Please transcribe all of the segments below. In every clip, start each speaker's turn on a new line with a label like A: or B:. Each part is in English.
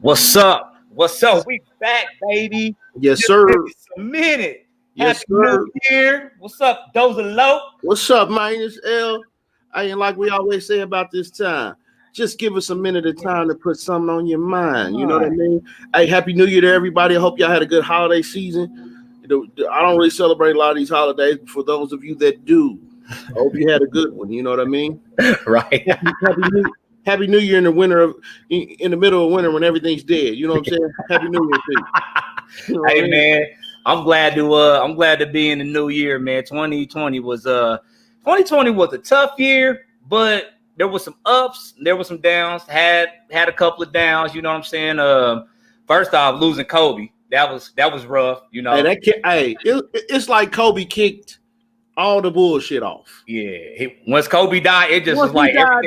A: What's up? What's up? We back, baby.
B: Yes,
A: Just
B: sir.
A: give us a minute.
B: Yes,
A: Happy New
B: sir.
A: Year. What's up, Dozer Low?
B: What's up, man? It's L. I ain't like we always say about this time. Just give us a minute of time to put something on your mind. You know what I mean? Hey, Happy New Year to everybody. I hope y'all had a good holiday season. I don't really celebrate a lot of these holidays, but for those of you that do, I hope you had a good one. You know what I mean?
A: Right.
B: Happy New Year in the in the middle of winter when everything's dead. You know what I'm saying? Happy New Year to you. You know what I
A: Hey
B: mean?
A: man, I'm glad to be in the new year, man. 2020 was a tough year, but there was some ups, there was some downs. Had a couple of downs, you know what I'm saying? First off, losing Kobe. That was rough, you know.
B: It's like Kobe kicked all the bullshit off.
A: Yeah, once Kobe died, it just
B: Once
A: was like
B: he died,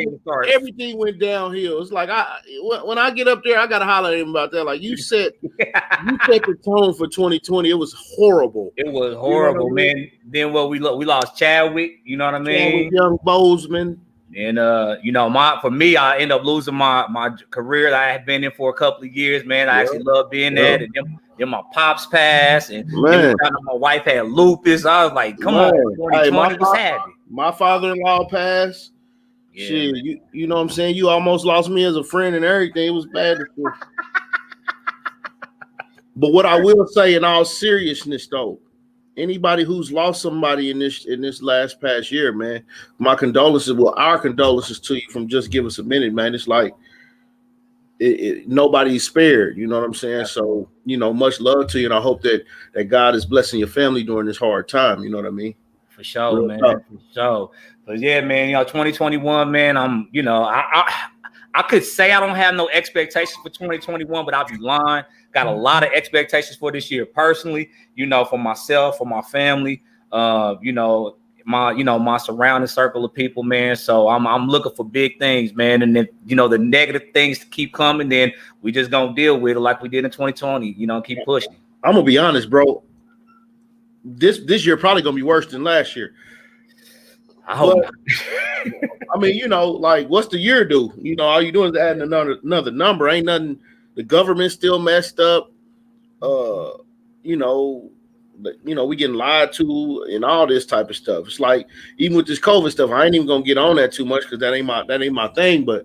A: everything
B: went downhill. It's like when I get up there, I gotta holler at him about that. Like you set the tone for 2020. It was horrible.
A: It was horrible, you know man. Then we lost Chadwick. You know what I mean?
B: Chadwick, young Bozeman.
A: And for me, I end up losing my career that I had been in for a couple of years, man. I actually love being there. And then my pops passed, and then my wife had lupus. I was like, come on, 2020 was happy.
B: My father-in-law passed. Yeah, shit, you know what I'm saying? You almost lost me as a friend and everything. It was bad. But what I will say in all seriousness, though, anybody who's lost somebody in this last past year, man, my condolences. Well, our condolences to you from Just Give Us a Minute, man. It's like nobody's spared. You know what I'm saying? So, much love to you, and I hope that God is blessing your family during this hard time. You know what I mean?
A: For sure, man. For sure. But yeah, man, 2021, man, I could say I don't have no expectations for 2021, but I'll be lying. Got a lot of expectations for this year personally, for myself, for my family, my surrounding circle of people, man. So I'm looking for big things, man. And then, the negative things to keep coming, then we just gonna deal with it like we did in 2020, keep pushing.
B: I'm gonna be honest, bro. This year probably gonna be worse than last year.
A: I hope not.
B: I mean, like what's the year do? All you doing is adding another number. Ain't nothing. The government's still messed up. We getting lied to and all this type of stuff. It's like even with this COVID stuff, I ain't even gonna get on that too much because that ain't my thing. But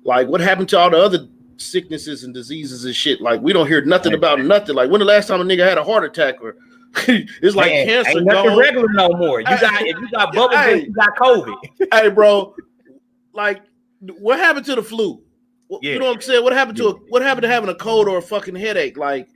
B: like, what happened to all the other sicknesses and diseases and shit? Like, we don't hear nothing about nothing. Like, when the last time a nigga had a heart attack or it's like cancer.
A: Ain't nothing regular no more. If you got bubble, you got COVID.
B: Hey, bro, like, what happened to the flu? You know what I'm saying? What happened to having a cold or a fucking headache? Like,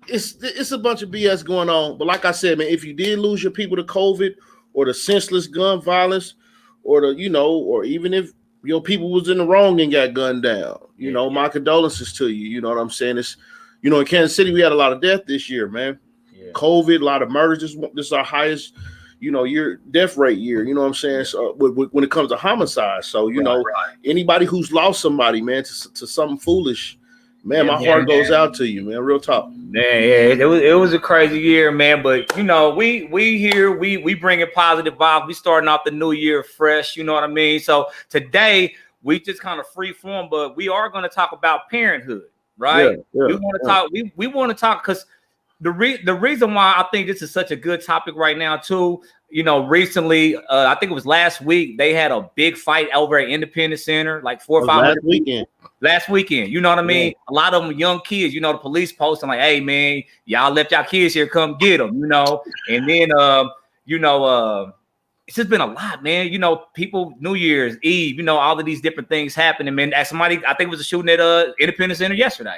B: it's a bunch of BS going on. But like I said, man, if you did lose your people to COVID or the senseless gun violence, or or even if your people was in the wrong and got gunned down, my condolences to you. You know what I'm saying? It's in Kansas City we had a lot of death this year, man. COVID, a lot of murders. This is our highest, your death rate year. You know what I'm saying? So when it comes to homicide, so anybody who's lost somebody, man, to something foolish, man, my heart goes out to you, man. Real talk.
A: Man, it was a crazy year, man. But we here, we bringing positive vibes. We starting off the new year fresh. You know what I mean? So today we just kind of free form, but we are going to talk about parenthood, right? We want to talk. We want to talk because the reason why I think this is such a good topic right now too. Recently, I think it was last week, they had a big fight over at Independence Center, like 4 or 5 last weekend. You know what I mean? A lot of them young kids, the police posting like, hey man, y'all left y'all kids here, come get them, and then it's just been a lot, man. People, New Year's Eve, all of these different things happening, man. As somebody, I think it was a shooting at Independence Center yesterday.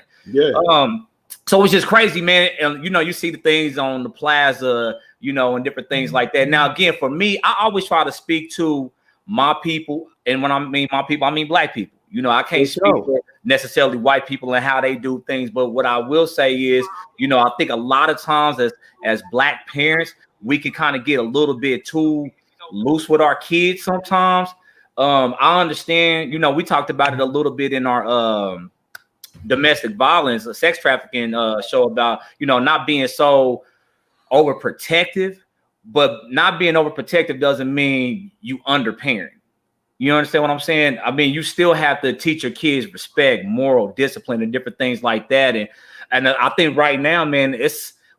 A: So it's just crazy, man. And you see the things on the plaza, and different things like that. Now, again, for me, I always try to speak to my people, and when I mean my people, I mean Black people. I can't speak for necessarily white people and how they do things, but what I will say is, I think a lot of times as Black parents, we can kind of get a little bit too loose with our kids sometimes. I understand, we talked about it a little bit in our domestic violence, sex trafficking show about, not being so overprotective, but not being overprotective doesn't mean you underparent. You understand what I'm saying? I mean, you still have to teach your kids respect, moral discipline, and different things like that. And I think right now, man,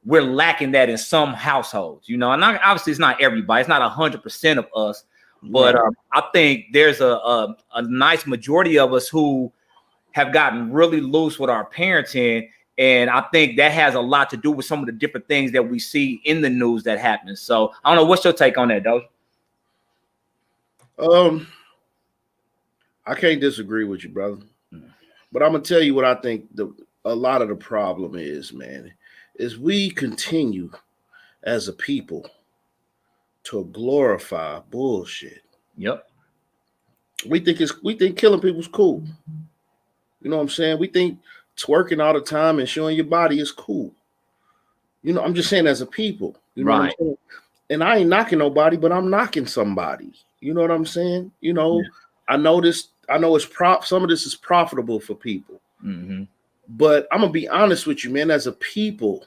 A: we're lacking that in some households, you know. And obviously, it's not everybody. It's not 100% of us, but I think there's a nice majority of us who have gotten really loose with our parenting. And I think that has a lot to do with some of the different things that we see in the news that happen. So I don't know, what's your take on that, Doge?
B: I can't disagree with you, brother. But I'm gonna tell you what I think a lot of the problem is, man, is we continue as a people to glorify bullshit.
A: Yep.
B: We think killing people's cool. You know what I'm saying? We think twerking all the time and showing your body is cool. You know, I'm just saying as a people. You know what I'm saying? And I ain't knocking nobody, but I'm knocking somebody. You know what I'm saying? You know, I know it's some of this is profitable for people. But I'm gonna be honest with you, man. As a people,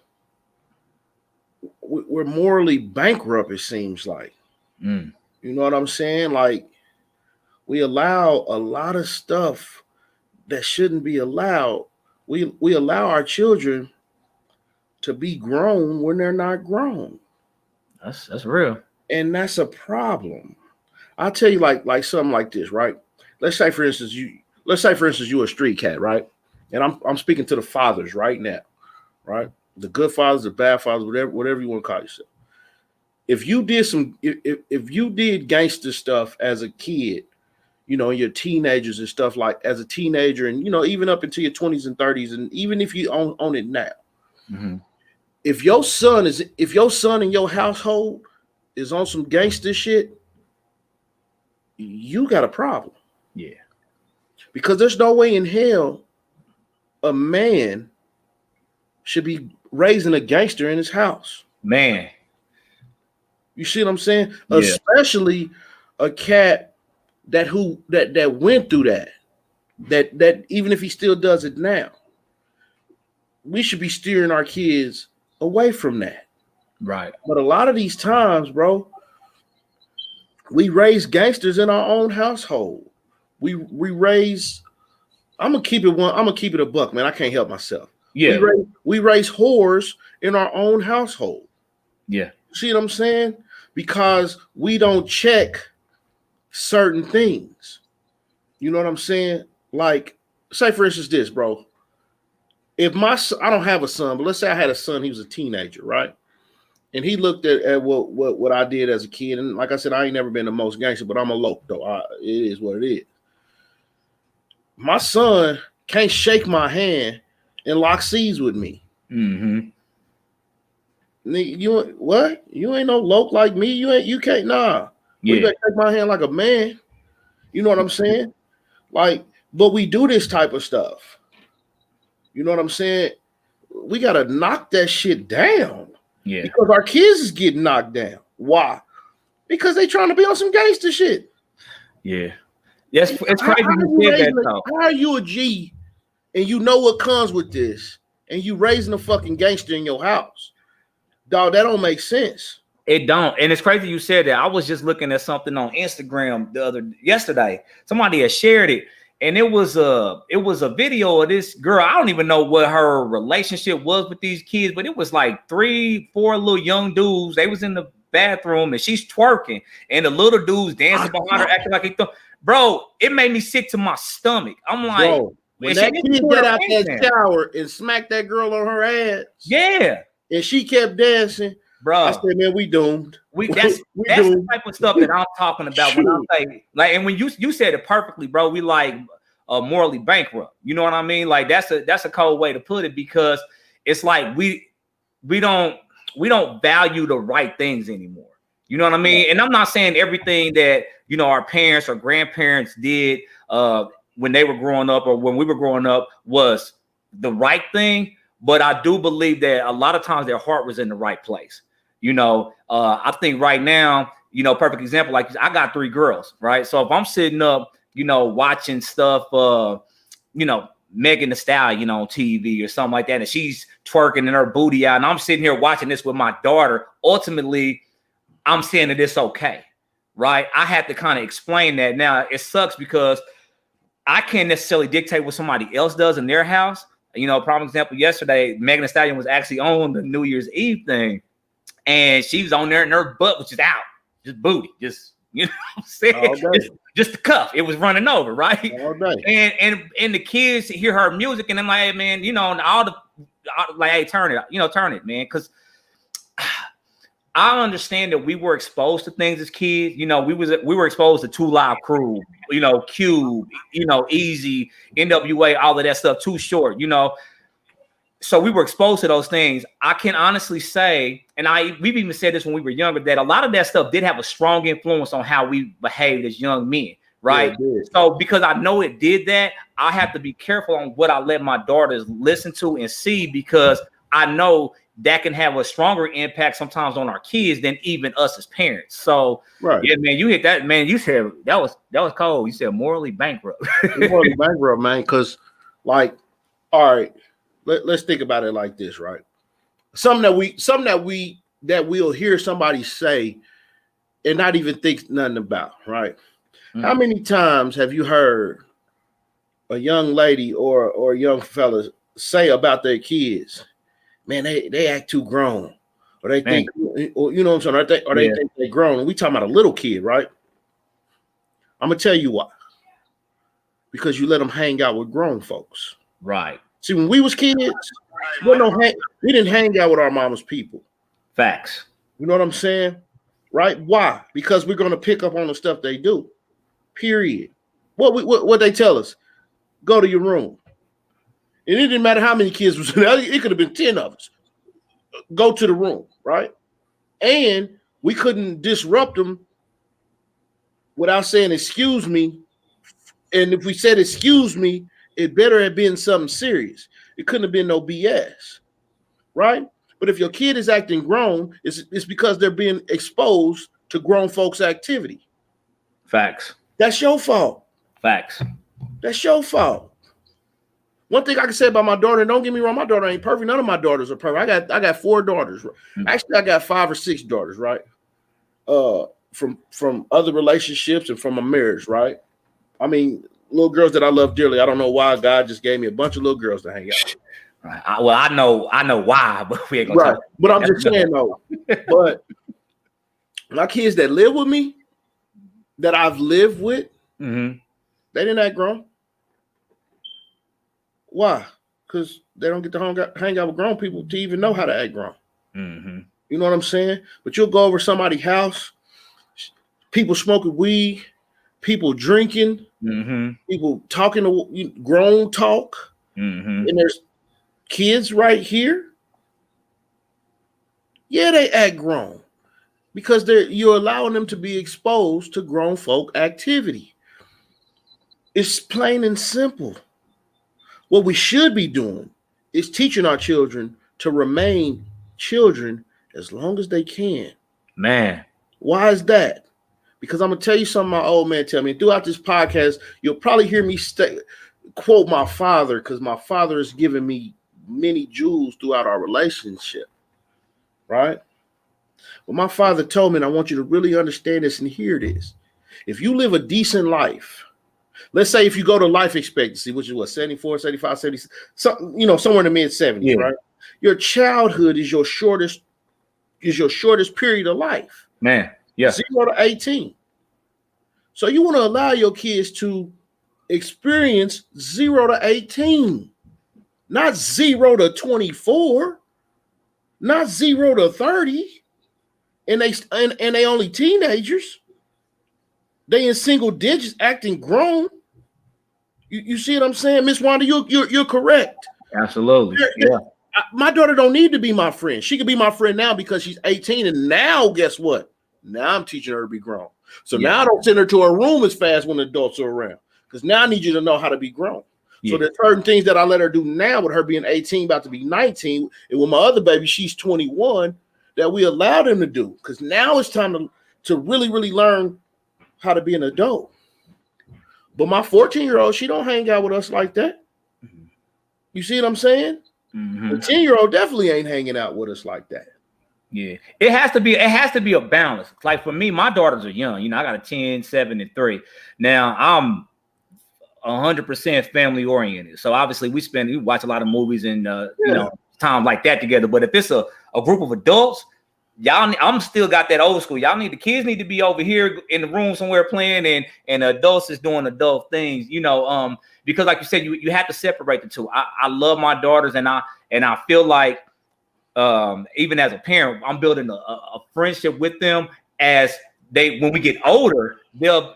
B: we're morally bankrupt, it seems like. You know what I'm saying? Like, we allow a lot of stuff that shouldn't be allowed. We allow our children to be grown when they're not grown.
A: That's real.
B: And that's a problem. I'll tell you like something like this, right? Let's say for instance you're a street cat, right? And I'm speaking to the fathers right now, right? The good fathers, the bad fathers, whatever you want to call yourself. If you did gangster stuff as a kid, you know, your teenagers and stuff, like as a teenager, and you know, even up into your 20s and 30s, and even if you own it now, if your son in your household is on some gangster shit, you got a problem.
A: Yeah.
B: Because there's no way in hell a man should be raising a gangster in his house.
A: Man.
B: You see what I'm saying?
A: Yeah.
B: Especially a cat that went through that even if he still does it now, we should be steering our kids away from that.
A: Right.
B: But a lot of these times, bro, we raise gangsters in our own household. We raise. I'm gonna keep it a buck, man. I can't help myself.
A: Yeah.
B: We raise whores in our own household.
A: Yeah.
B: See what I'm saying? Because we don't check certain things. You know what I'm saying? Like, say for instance this, bro. If I don't have a son, but let's say I had a son, he was a teenager, right? And he looked at what I did as a kid. And like I said, I ain't never been the most gangster, but I'm a loc, though. It is what it is. My son can't shake my hand and lock seas with me. You what? You ain't no loc like me. You can't, nah. Yeah. You better take my hand like a man. You know what I'm saying? Like, but we do this type of stuff. You know what I'm saying? We gotta knock that shit down.
A: Yeah.
B: Because our kids is getting knocked down. Why? Because they trying to be on some gangster shit.
A: Yeah. Yes, it's crazy
B: how are you a G and you know what comes with this and you raising a fucking gangster in your house? Dog, that don't make sense.
A: It don't. And it's crazy you said that. I was just looking at something on Instagram yesterday. Somebody had shared it. And it was a video of this girl. I don't even know what her relationship was with these kids, but it was like 3-4 little young dudes. They was in the bathroom and she's twerking, and the little dudes dancing behind her, acting like he thought. Bro, it made me sick to my stomach. I'm like, bro,
B: when that kid got out that shower and smacked that girl on her ass,
A: yeah,
B: and she kept dancing. Bro, I said, man, we doomed.
A: That's the type of stuff that I'm talking about when I say, like, and when you said it perfectly, bro. We like morally bankrupt. You know what I mean? Like that's a cold way to put it, because it's like we don't value the right things anymore. You know what I mean? And I'm not saying everything that our parents or grandparents did when they were growing up or when we were growing up was the right thing, but I do believe that a lot of times their heart was in the right place. I think right now, perfect example, like I got 3 girls, right? So if I'm sitting up, watching stuff, Megan Thee Stallion, on TV or something like that, and she's twerking and her booty out, and I'm sitting here watching this with my daughter, ultimately, I'm saying that it's okay, right? I had to kind of explain that. Now it sucks because I can't necessarily dictate what somebody else does in their house. You know, prime example, yesterday, Megan Thee Stallion was actually on the New Year's Eve thing, and she was on there and her butt was just out, just booty, just, you know what I'm saying? Just the cuff. It was running over, right? And the kids hear her music and I'm like, hey, man, you know, and like, hey, turn it, man. Because I understand that we were exposed to things as kids. You know, we were exposed to 2 Live Crew, you know, Cube, you know, Easy, NWA, all of that stuff, Too Short, you know. So we were exposed to those things. I can honestly say, and we've even said this when we were younger, that a lot of that stuff did have a strong influence on how we behaved as young men, right? Yeah, so because I know it did that, I have to be careful on what I let my daughters listen to and see, because I know that can have a stronger impact sometimes on our kids than even us as parents. So yeah, man, you hit that, man. You said that was cold. You said morally bankrupt.
B: Morally bankrupt, man. Because, like, all right, let's think about it like this, right? Something that we'll hear somebody say and not even think nothing about, right? Mm-hmm. How many times have you heard a young lady or a young fella say about their kids, man, they act too grown, or they think, or you know what I'm saying, or they think they're grown. And we talking about a little kid, right? I'm gonna tell you why. Because you let them hang out with grown folks,
A: right?
B: See, when we was kids, we didn't hang out with our mama's people.
A: Facts.
B: You know what I'm saying, right? Why? Because we're gonna pick up on the stuff they do. Period. What they tell us? Go to your room. And it didn't matter how many kids was in there. It could have been 10 of us. Go to the room, right? And we couldn't disrupt them without saying, excuse me. And if we said, excuse me, it better have been something serious. It couldn't have been no BS, right? But if your kid is acting grown, it's because they're being exposed to grown folks' activity.
A: Facts.
B: That's your fault.
A: Facts.
B: That's your fault. One thing I can say about my daughter, don't get me wrong, my daughter ain't perfect. None of my daughters are perfect. I got 4 daughters. Mm-hmm. Actually, I got 5 or 6 daughters, right? From other relationships and from a marriage, right? I mean, little girls that I love dearly. I don't know why God just gave me a bunch of little girls to hang out with.
A: Right. Well, I know why, but we ain't gonna talk.
B: But I'm just saying though. But my kids that live with me, that I've lived with,
A: mm-hmm.
B: they didn't act grown. Why? Because they don't get to hang out with grown people to even know how to act grown.
A: Mm-hmm.
B: You know what I'm saying? But you'll go over somebody's house, people smoking weed, people drinking,
A: mm-hmm.
B: people talking to grown talk,
A: mm-hmm.
B: and there's kids right here. Yeah, they act grown because you're allowing them to be exposed to grown folk activity. It's plain and simple. What we should be doing is teaching our children to remain children as long as they can.
A: Man.
B: Why is that? Because I'm going to tell you something my old man tell me. Throughout this podcast, you'll probably hear me quote my father, because my father has given me many jewels throughout our relationship, right? But my father told me, and I want you to really understand this and hear this. If you live a decent life, let's say if you go to life expectancy, which is what, 74, 75, 76, somewhere in the mid 70s, right? Your childhood is your shortest period of life.
A: Man, yeah.
B: 0 to 18. So you want to allow your kids to experience 0 to 18, not 0 to 24, not 0 to 30. And they only teenagers. They in single digits acting grown. You see what I'm saying, Miss Wanda? You're correct.
A: Absolutely. Yeah.
B: My daughter don't need to be my friend. She could be my friend now because she's 18. And now, guess what? Now I'm teaching her to be grown. So now I don't send her to her room as fast when adults are around. Because now I need you to know how to be grown. Yeah. So there's certain things that I let her do now with her being 18, about to be 19. And with my other baby, she's 21, that we allow them to do. Because now it's time to really, really learn how to be an adult. But my 14-year-old, she don't hang out with us like that. You see what I'm saying?
A: Mm-hmm.
B: The 10-year-old definitely ain't hanging out with us like that.
A: Yeah, it has to be a balance. Like for me, my daughters are young. You know, I got a 10, 7, and 3. Now I'm 100% family oriented. So obviously we watch a lot of movies and you know, time like that together. But if it's a group of adults, I'm still got that old school. The kids need to be over here in the room somewhere playing, and adults is doing adult things, you know, because like you said, you have to separate the two. I love my daughters, and I feel like even as a parent, I'm building a friendship with them as when we get older,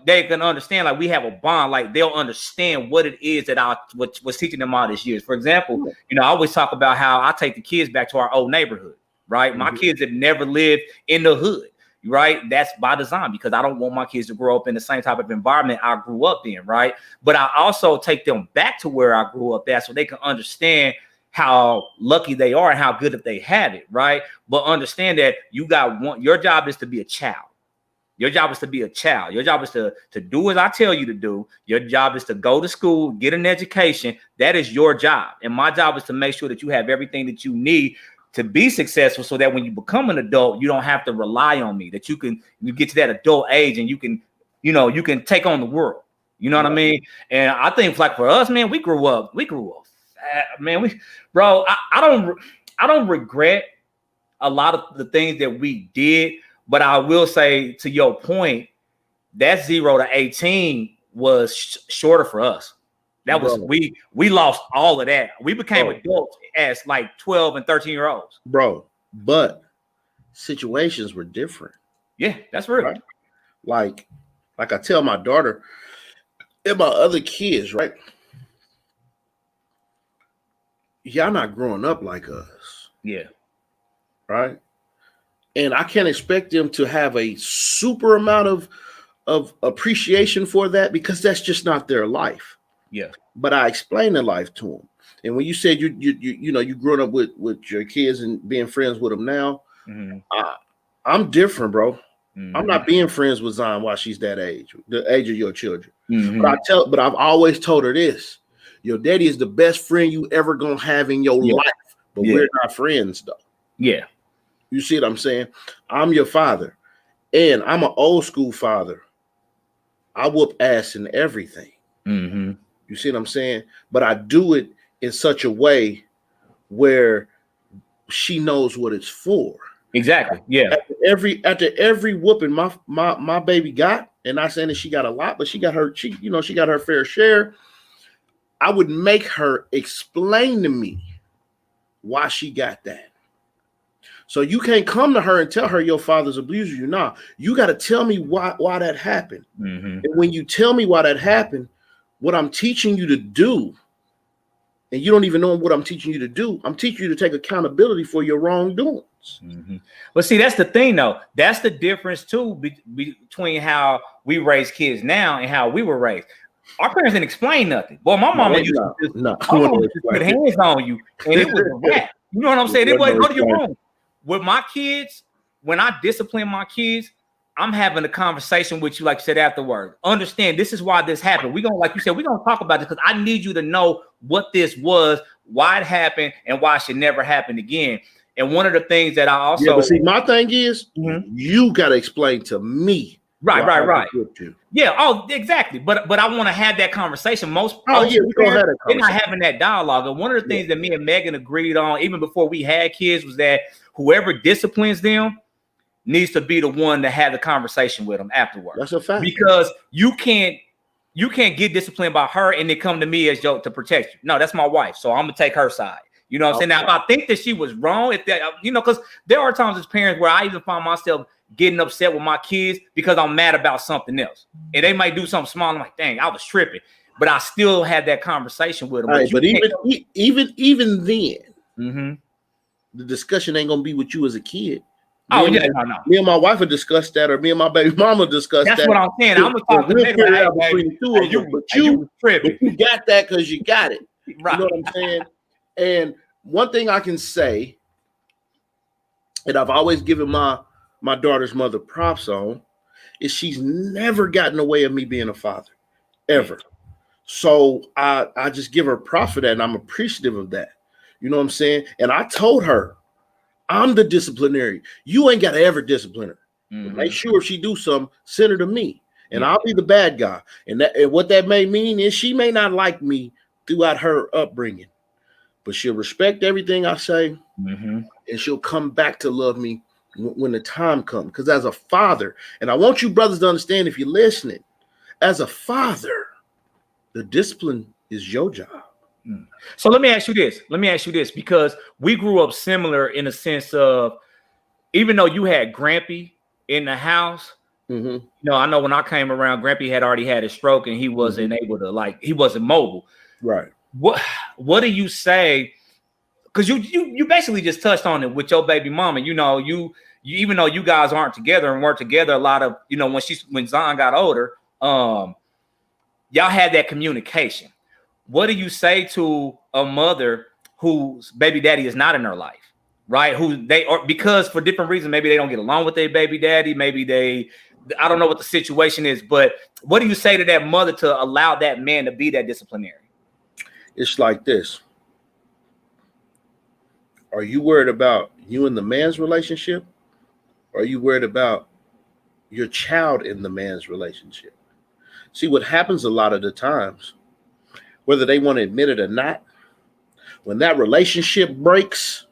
A: they can understand, like we have a bond, like they'll understand what it is that I was teaching them all these years. For example, you know, I always talk about how I take the kids back to our old neighborhood, right? My kids have never lived in the hood, right? That's by design, because I don't want my kids to grow up in the same type of environment I grew up in, right? But I also take them back to where I grew up at so they can understand how lucky they are and how good if they have it, right? But understand that your job is to be a child. Your job is to be a child. Your job is to do as I tell you to do. Your job is to go to school, get an education. That is your job. And my job is to make sure that you have everything that you need to be successful, so that when you become an adult, you don't have to rely on me, that you get to that adult age and you can take on the world. You know what I mean? And I think like for us, man, we grew up, man, I don't regret a lot of the things that we did, but I will say, to your point, that 0 to 18 was shorter for us. That was we lost all of that. We became adults as like 12 and 13-year-olds.
B: Bro, but situations were different.
A: Yeah, that's real.
B: Right? Like I tell my daughter and my other kids, right? Y'all not growing up like us.
A: Yeah.
B: Right? And I can't expect them to have a super amount of appreciation for that, because that's just not their life.
A: Yeah.
B: But I explain the life to them. And when you said you growing up with your kids and being friends with them now, I'm different, bro. I'm not being friends with Zion while she's that age, the age of your children. But I've always told her this: your daddy is the best friend you ever gonna have in your life. But we're not friends, though.
A: Yeah.
B: You see what I'm saying? I'm your father, and I'm an old school father. I whoop ass in everything. You see what I'm saying? But I do it in such a way where she knows what it's for.
A: Exactly. Yeah.
B: After every whooping my baby got, and not saying that she got a lot, but she got her fair share. I would make her explain to me why she got that. So you can't come to her and tell her your father's abusing you. Nah, you got to tell me why that happened. And when you tell me why that happened, what I'm teaching you to do, and you don't even know what I'm teaching you to do, I'm teaching you to take accountability for your wrongdoings.
A: But see, that's the thing, though. That's the difference too between how we raise kids now and how we were raised. Our parents didn't explain nothing. Boy, my mama used to put hands on you, and it was a wrap. You know what I'm saying? It wasn't go to your room. With my kids, when I discipline my kids, I'm having a conversation with you, like you said, afterward. Understand, this is why this happened. We're gonna, like you said, we're gonna talk about this because I need you to know what this was, why it happened, and why it should never happen again. And one of the things that I also
B: but see, my thing is, you gotta explain to me.
A: Right. Yeah, exactly. But I want to have that conversation. Most parents, they're not having that dialogue. And one of the things that me and Megan agreed on, even before we had kids, was that whoever disciplines them needs to be the one to have the conversation with them afterwards.
B: That's a fact.
A: Because you can't get disciplined by her and then come to me as to protect you. No, that's my wife, so I'm gonna take her side. You know what I'm saying? Now, if I think that she was wrong, if that, because there are times as parents where I even find myself getting upset with my kids because I'm mad about something else, and they might do something small. I'm like, dang, I was tripping, but I still had that conversation with them.
B: Right, but even then, the discussion ain't gonna be with you as a kid.
A: No.
B: Me and my wife would discuss that, or me and my baby mama discuss that.
A: That's what I'm saying. I'm gonna talk to
B: Megan between the two of them. But you got that because you got it.
A: Right.
B: You know what I'm saying? And one thing I can say, and I've always given my daughter's mother props on, is she's never gotten away of me being a father, ever. So I just give her props for that, and I'm appreciative of that. You know what I'm saying? And I told her, I'm the disciplinary. You ain't got to ever discipline her. Make sure if she do something, send her to me, and I'll be the bad guy. And what that may mean is she may not like me throughout her upbringing, but she'll respect everything I say, and she'll come back to love me when the time comes. Because as a father, and I want you brothers to understand, if you're listening, as a father, the discipline is your job.
A: So let me ask you this, because we grew up similar in the sense of, even though you had Grampy in the house, you know, I know when I came around, Grampy had already had a stroke and he wasn't able to, he wasn't mobile.
B: Right.
A: What do you say? Because you basically just touched on it with your baby mama. You know, you even though you guys aren't together and weren't together a lot of, you know, when Zion got older, y'all had that communication. What do you say to a mother whose baby daddy is not in her life, right? Who they are, because for different reasons, maybe they don't get along with their baby daddy. Maybe I don't know what the situation is, but what do you say to that mother to allow that man to be that disciplinary?
B: It's like this. Are you worried about you and the man's relationship? Or are you worried about your child in the man's relationship? See, what happens a lot of the times, whether they want to admit it or not, when that relationship breaks,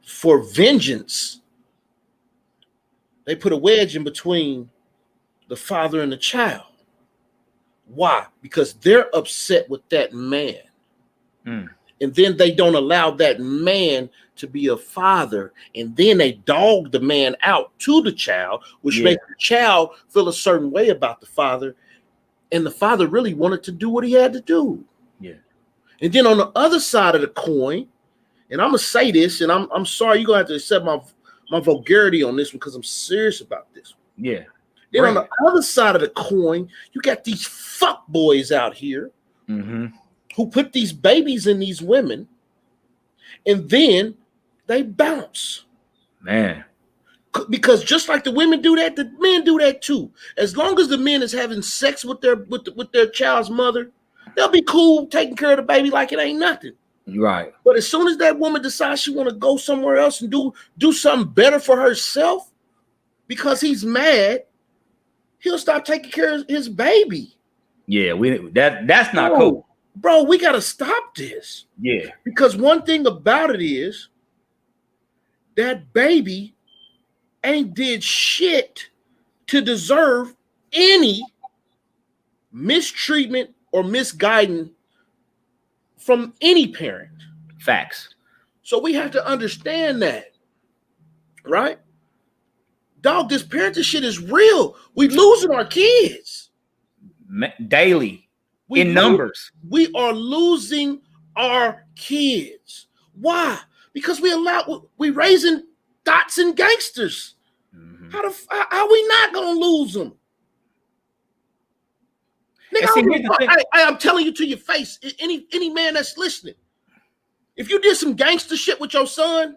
B: for vengeance, they put a wedge in between the father and the child. Why? Because they're upset with that man. And then they don't allow that man to be a father. And then they dog the man out to the child, which makes the child feel a certain way about the father. And the father really wanted to do what he had to do. Yeah. And then on the other side of the coin, and I'm going to say this, and I'm sorry, you're going to have to accept my vulgarity on this one because I'm serious about this one. Yeah. Then on the other side of the coin, you got these fuck boys out here who put these babies in these women, and then they bounce. Man. Because just like the women do that, the men do that too. As long as the men is having sex with their child's mother, they'll be cool taking care of the baby like it ain't nothing. Right. But as soon as that woman decides she want to go somewhere else and do something better for herself, because he's mad, he'll stop taking care of his baby. Yeah, that's not cool. Bro, we got to stop this. Yeah. Because one thing about it is that baby ain't did shit to deserve any mistreatment or misguidance from any parent. Facts. So we have to understand that, right? Dog, this parenting shit is real. We losing our kids. Daily. In numbers. We are losing our kids. Why? Because we raising dots and gangsters. How we not gonna lose them? Nigga, I'm telling you to your face, any man that's listening, if you did some gangster shit with your son,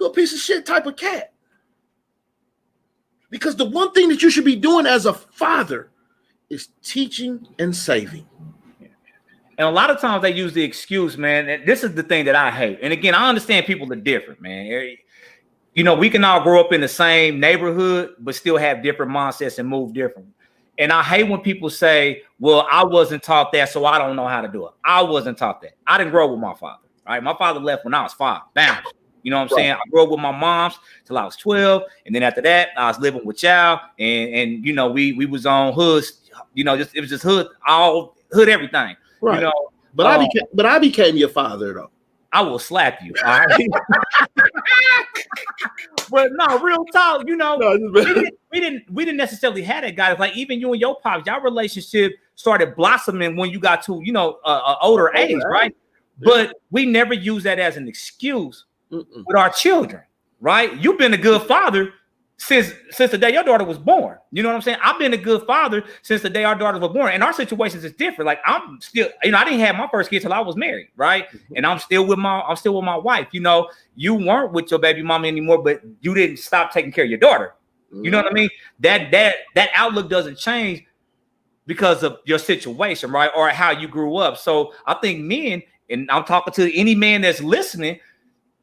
B: you're a piece of shit type of cat. Because the one thing that you should be doing as a father is teaching and saving. And a lot of times they use the excuse, man. And this is the thing that I hate. And again, I understand people are different, man. You know, we can all grow up in the same neighborhood, but still have different mindsets and move different. And I hate when people say, well, I wasn't taught that, so I don't know how to do it. I wasn't taught that. I didn't grow up with my father, right? My father left when I was 5. Bam. You know what I'm saying? I grew up with my moms till I was 12. And then after that, I was living with y'all. And you know, we was on hoods, you know, it was just hood everything. Right. You know, but I became your father though. I will slap you. All right? But no, real talk, you know, we didn't necessarily have that guy. Like even you and your pops, y'all relationship started blossoming when you got to, you know, older age, right? But we never use that as an excuse with our children, right? You've been a good father since the day your daughter was born. You know what I'm saying? I've been a good father since the day our daughters were born. And our situations is different. Like I'm still, you know, I didn't have my first kid till I was married, right? And I'm still with my wife. You know, you weren't with your baby mama anymore, but you didn't stop taking care of your daughter. You know what I mean? That outlook doesn't change because of your situation, right? Or how you grew up. So I think men,
A: and I'm talking to any man that's listening,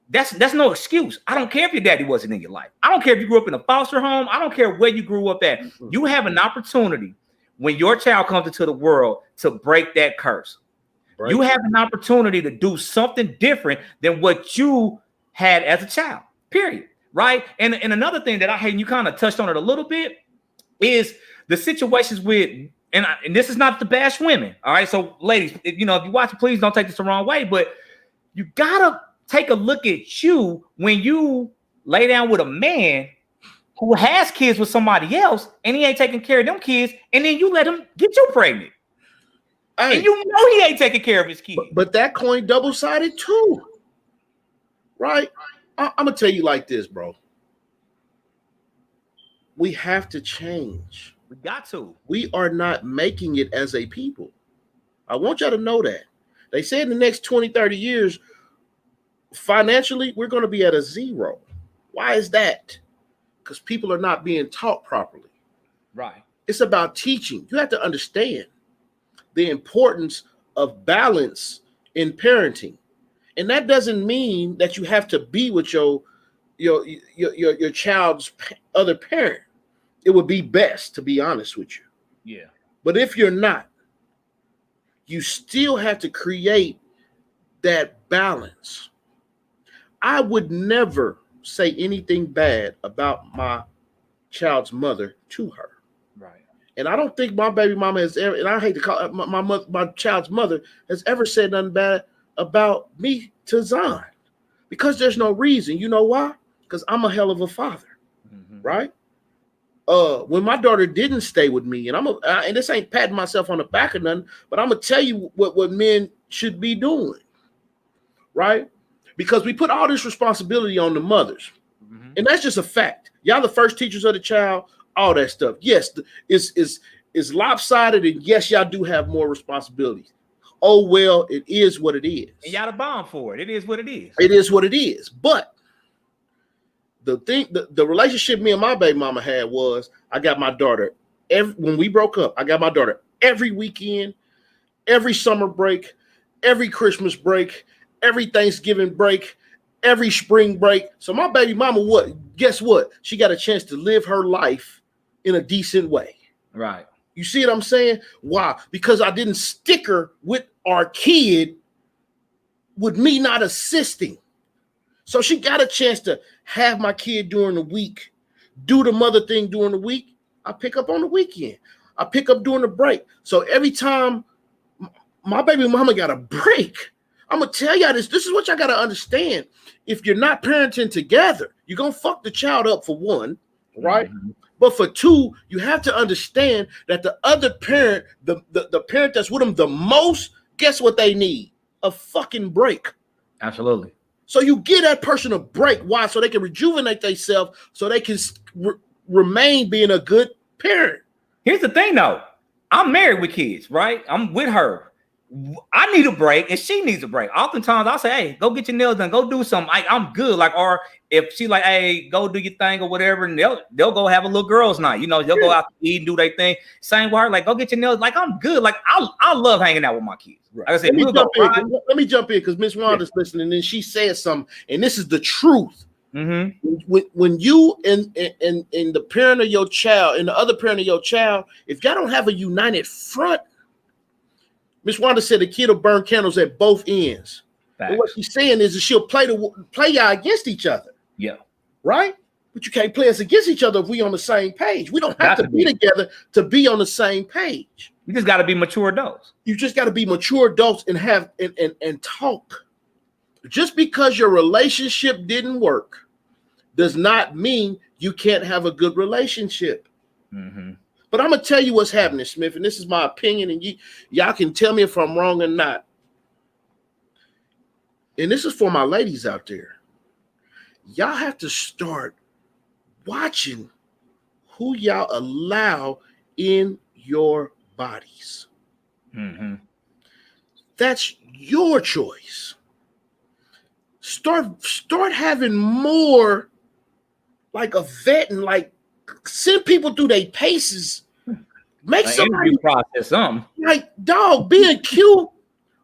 A: that's no excuse. I don't care if your daddy wasn't in your life. I don't care if you grew up in a foster home. I don't care where you grew up at. You have an opportunity when your child comes into the world to break that curse. You have an opportunity to do something different than what you had as a child, period. Right? And another thing that I hate, and you kind of touched on it a little bit, is the situations with, and this is not to bash women. All right. So ladies, if you watch it, please don't take this the wrong way, but you gotta take a look at you when you lay down with a man who has kids with somebody else and he ain't taking care of them kids, and then you let him get you pregnant. Hey, and you know he ain't taking care of his kids.
B: But that coin double-sided too. Right? I'm gonna tell you like this, bro. We have to change.
A: We got to.
B: We are not making it as a people. I want y'all to know that. They said in the next 20, 30 years, financially, we're going to be at a zero. Why is that? Because people are not being taught properly.
A: Right.
B: It's about teaching. You have to understand the importance of balance in parenting. And that doesn't mean that you have to be with your child's other parent. It would be best, to be honest with you.
A: Yeah.
B: But if you're not, you still have to create that balance. I would never say anything bad about my child's mother to her.
A: Right.
B: And I don't think my baby mama has ever, and I hate to call it, my child's mother has ever said nothing bad about me to Zion, because there's no reason. You know why? Because I'm a hell of a father, right? When my daughter didn't stay with me, and and this ain't patting myself on the back or nothing, but I'm gonna tell you what men should be doing, right? Because we put all this responsibility on the mothers, and that's just a fact. Y'all the first teachers of the child, all that stuff. Yes, it's lopsided, and yes, y'all do have more responsibilities. Oh well, it is what it is.
A: And y'all the bomb for it. It is what it is.
B: It is what it is. But the relationship me and my baby mama had was, I got my daughter when we broke up. I got my daughter every weekend, every summer break, every Christmas break, every Thanksgiving break, every spring break. So my baby mama, guess what? She got a chance to live her life in a decent way.
A: Right.
B: You see what I'm saying? Why? Because I didn't stick her with our kid with me not assisting. So she got a chance to have my kid during the week, do the mother thing during the week. I pick up on the weekend. I pick up during the break. So every time my baby mama got a break, I'm going to tell y'all this. This is what y'all got to understand. If you're not parenting together, you're going to fuck the child up, for one, right? But for two, you have to understand that the other parent, the parent that's with them the most, guess what they need? A fucking break.
A: Absolutely.
B: So you give that person a break. Why? So they can rejuvenate themselves, so they can remain being a good parent.
A: Here's the thing, though. I'm married with kids, right? I'm with her. I need a break and she needs a break. Oftentimes I'll say, hey, go get your nails done, go do something. I'm good. Like, or if she like, hey, go do your thing or whatever, and they'll go have a little girls' night. They'll go out to eat and do their thing. Same with her, like, go get your nails. Like, I'm good. Like, I love hanging out with my kids. Right. Like I said,
B: let me jump in because Miss Wanda's listening, and she said something, and this is the truth. When you and the parent of your child and the other parent of your child, if y'all don't have a united front, Miss Wanda said the kid will burn candles at both ends. And what she's saying is that she'll play y'all against each other.
A: Yeah.
B: Right? But you can't play us against each other if we on the same page. We don't have to be together to be on the same page.
A: You just got to be mature adults.
B: You just got to be mature adults and have and talk. Just because your relationship didn't work does not mean you can't have a good relationship. But I'm going to tell you what's happening, Smith, and this is my opinion, and y'all can tell me if I'm wrong or not. And this is for my ladies out there. Y'all have to start watching who y'all allow in your bodies. That's your choice. Start having more like a vet and like send people through their paces. Make somebody
A: process something.
B: Like, dog, being cute,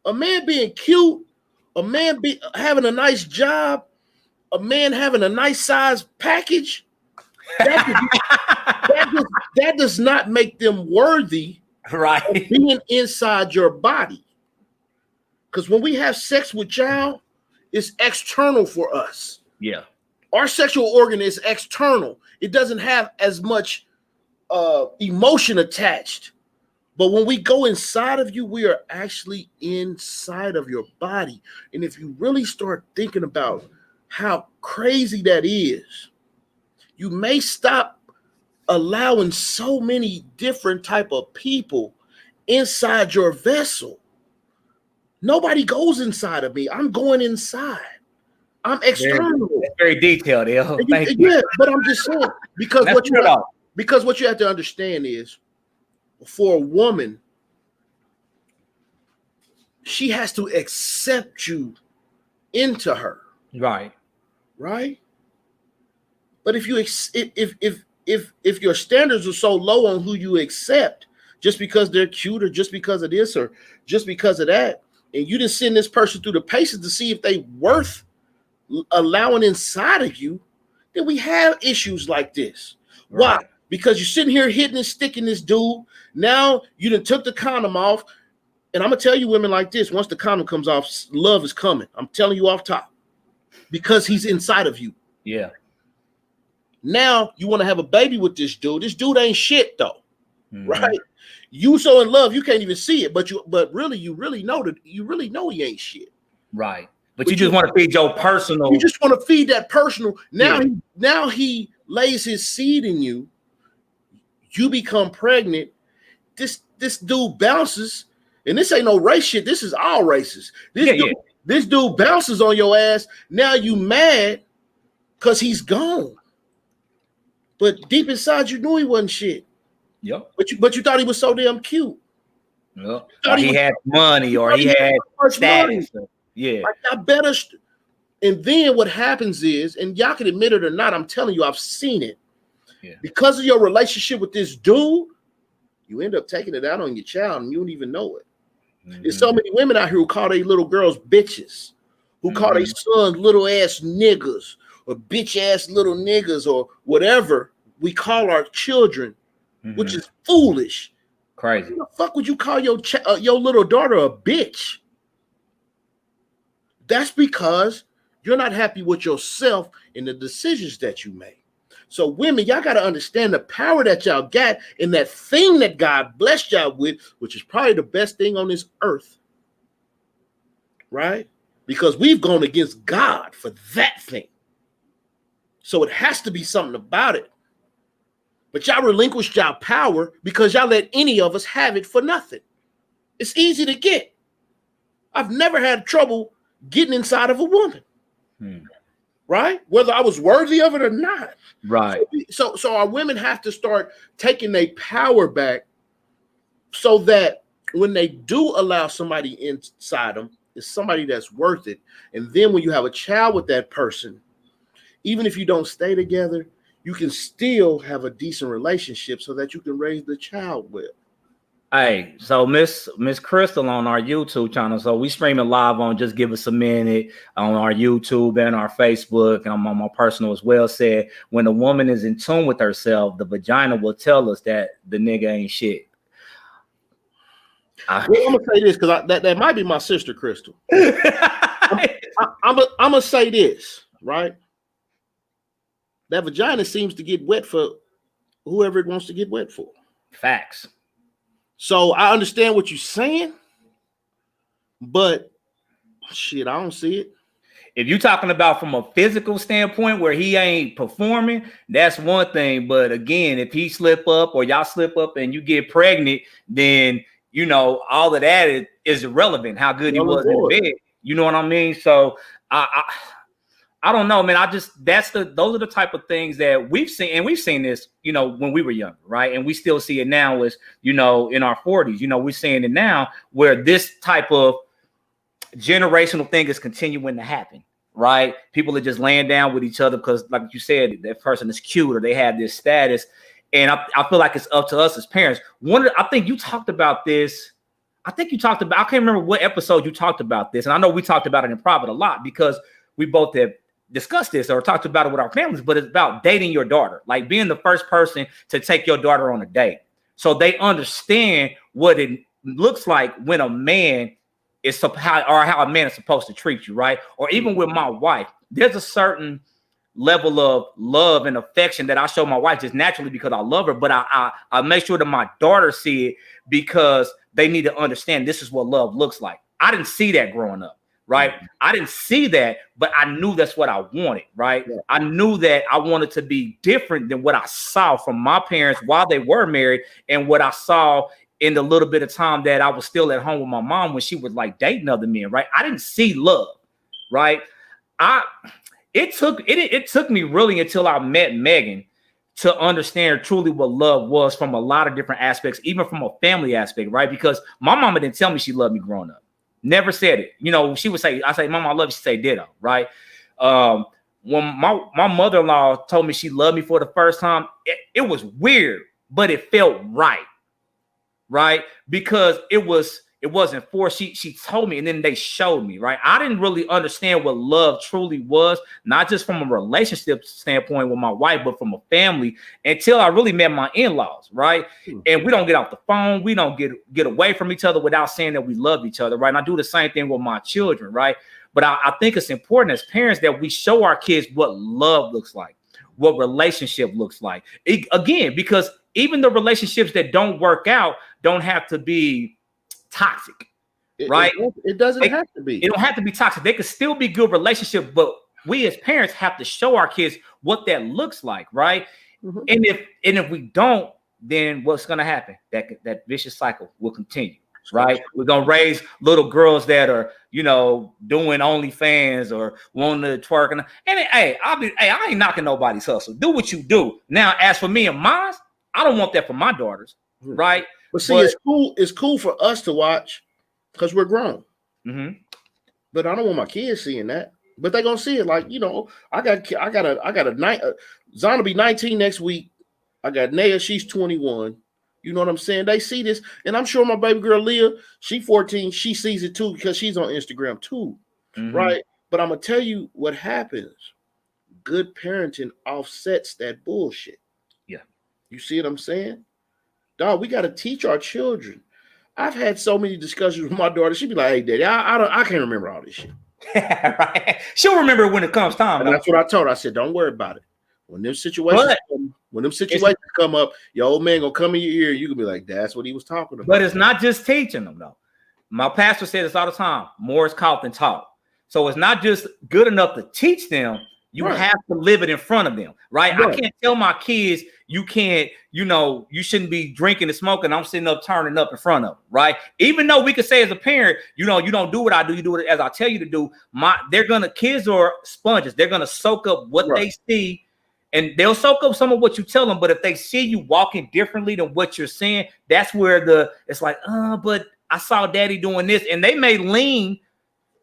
B: a man being cute a man be having a nice job, a man having a nice size package, that does not make them worthy of being inside your body. Because when we have sex with y'all, it's external for us.
A: Yeah.
B: Our sexual organ is external. It doesn't have as much emotion attached. But when we go inside of you, we are actually inside of your body. And if you really start thinking about how crazy that is, you may stop allowing so many different type of people inside your vessel. Nobody goes inside of me. I'm going inside. I'm external.
A: That's very detailed, L. Thank
B: you.
A: Yeah,
B: but I'm just saying, because what you have to understand is, for a woman, she has to accept you into her.
A: Right.
B: But if your standards are so low on who you accept, just because they're cute or just because of this or just because of that, and you didn't send this person through the paces to see if they worth allowing inside of you, then we have issues like this. Right. Why? Because you're sitting here hitting and sticking this dude. Now you done took the condom off. And I'm going to tell you women like this, once the condom comes off, love is coming. I'm telling you off top. Because he's inside of you.
A: Yeah.
B: Now you want to have a baby with this dude. This dude ain't shit though. Mm-hmm. Right? You so in love, you can't even see it, but you really know he ain't shit.
A: Right. But you just want to feed your personal.
B: You just want to feed that personal. Now he lays his seed in you. You become pregnant. This dude bounces, and this ain't no race shit. This is all races. This dude bounces on your ass. Now you mad because he's gone. But deep inside, you knew he wasn't shit.
A: Yep.
B: But you thought he was so damn cute.
A: Yep. Or he had money, or he had status. Yeah.
B: Like, I better. And then what happens is, and y'all can admit it or not, I'm telling you, I've seen it. Yeah. Because of your relationship with this dude, you end up taking it out on your child and you don't even know it. Mm-hmm. There's so many women out here who call their little girls bitches, who call their sons little ass niggas or bitch ass little niggas or whatever we call our children, which is foolish.
A: Crazy.
B: Who the fuck would you call your little daughter a bitch? That's because you're not happy with yourself and the decisions that you make. So women, y'all got to understand the power that y'all got in that thing that God blessed y'all with, which is probably the best thing on this earth. Right? Because we've gone against God for that thing. So it has to be something about it. But y'all relinquished y'all power because y'all let any of us have it for nothing. It's easy to get. I've never had trouble getting inside of a woman. Right? Whether I was worthy of it or not.
A: Right.
B: So our women have to start taking their power back so that when they do allow somebody inside them, it's somebody that's worth it. And then when you have a child with that person, even if you don't stay together, you can still have a decent relationship so that you can raise the child well.
A: Hey, so Miss Crystal on our YouTube channel. So we streaming live on Just Give Us a Minute on our YouTube and our Facebook, and I'm on my personal as well. Said when a woman is in tune with herself, the vagina will tell us that the nigga ain't shit.
B: Well, I'm gonna say this because that might be my sister, Crystal. I'm gonna say this, right? That vagina seems to get wet for whoever it wants to get wet for.
A: Facts.
B: So I understand what you're saying, but shit, I don't see it.
A: If you're talking about from a physical standpoint where he ain't performing, that's one thing. But again, if he slip up or y'all slip up and you get pregnant, then all of that is irrelevant. How good he was in bed, you know what I mean? So I don't know, man. those are the type of things that we've seen, and we've seen this, when we were younger, right? And we still see it now as, in our 40s, we're seeing it now where this type of generational thing is continuing to happen, right? People are just laying down with each other because, like you said, that person is cute or they have this status. And I feel like it's up to us as parents. I think you talked about this. I think you talked about, I can't remember what episode you talked about this. And I know we talked about it in private a lot because we both have discussed this or talked about it with our families, but it's about dating your daughter, like being the first person to take your daughter on a date. So they understand what it looks like when a man is how a man is supposed to treat you, right? Or even with my wife, there's a certain level of love and affection that I show my wife just naturally because I love her, but I make sure that my daughter see it because they need to understand this is what love looks like. I didn't see that growing up, right? I didn't see that, but I knew that's what I wanted, right? Yeah. I knew that I wanted to be different than what I saw from my parents while they were married and what I saw in the little bit of time that I was still at home with my mom when she was like dating other men, right? I didn't see love, right? It took me really until I met Megan to understand truly what love was from a lot of different aspects, even from a family aspect, right? Because my mama didn't tell me she loved me growing up. Never said it. You know, she would say, I say, Mama, I love you. She'd say ditto, right? When my mother-in-law told me she loved me for the first time, it was weird, but it felt right? Because it wasn't forced. She told me, and then they showed me, right? I didn't really understand what love truly was, not just from a relationship standpoint with my wife, but from a family until I really met my in-laws, right? And we don't get off the phone. We don't get away from each other without saying that we love each other, right? And I do the same thing with my children, right? But I think it's important as parents that we show our kids what love looks like, what relationship looks like. Again, because even the relationships that don't work out don't have to be toxic, right?
B: It doesn't have to be.
A: It don't have to be toxic. They could still be good relationships, but we as parents have to show our kids what that looks like, right? Mm-hmm. And if we don't, then what's going to happen? That vicious cycle will continue, right? We're going to raise little girls that are, doing OnlyFans or wanting to twerk. And hey, I ain't knocking nobody's hustle. Do what you do. Now, as for me and mine, I don't want that for my daughters, right?
B: But see, it's cool for us to watch because we're grown. Mm-hmm. But I don't want my kids seeing that. But they're gonna see it. Like, I got a Zana will be 19 next week. I got Naya, she's 21. You know what I'm saying? They see this, and I'm sure my baby girl Leah, she 14, she sees it too because she's on Instagram too, right? But I'm gonna tell you what happens. Good parenting offsets that bullshit.
A: Yeah,
B: you see what I'm saying? Dog, we got to teach our children. I've had so many discussions with my daughter. She'd be like, "Hey, Daddy, I can't remember all this shit."
A: Right? She'll remember it when it comes time.
B: And that's what I told her. I said, "Don't worry about it. When them situations come up, your old man gonna come in your ear. You can be like, that's what he was talking about."
A: But it's not just teaching them though. My pastor said this all the time: more is caught than taught. So it's not just good enough to teach them. You have to live it in front of them, right? I can't tell my kids you can't, you shouldn't be drinking and smoking. I'm sitting up turning up in front of them, right? Even though we could say as a parent, you don't do what I do, you do it as I tell you to do. Kids are sponges. They're gonna soak up what they see, and they'll soak up some of what you tell them. But if they see you walking differently than what you're saying, that's where it's like, but I saw Daddy doing this, and they may lean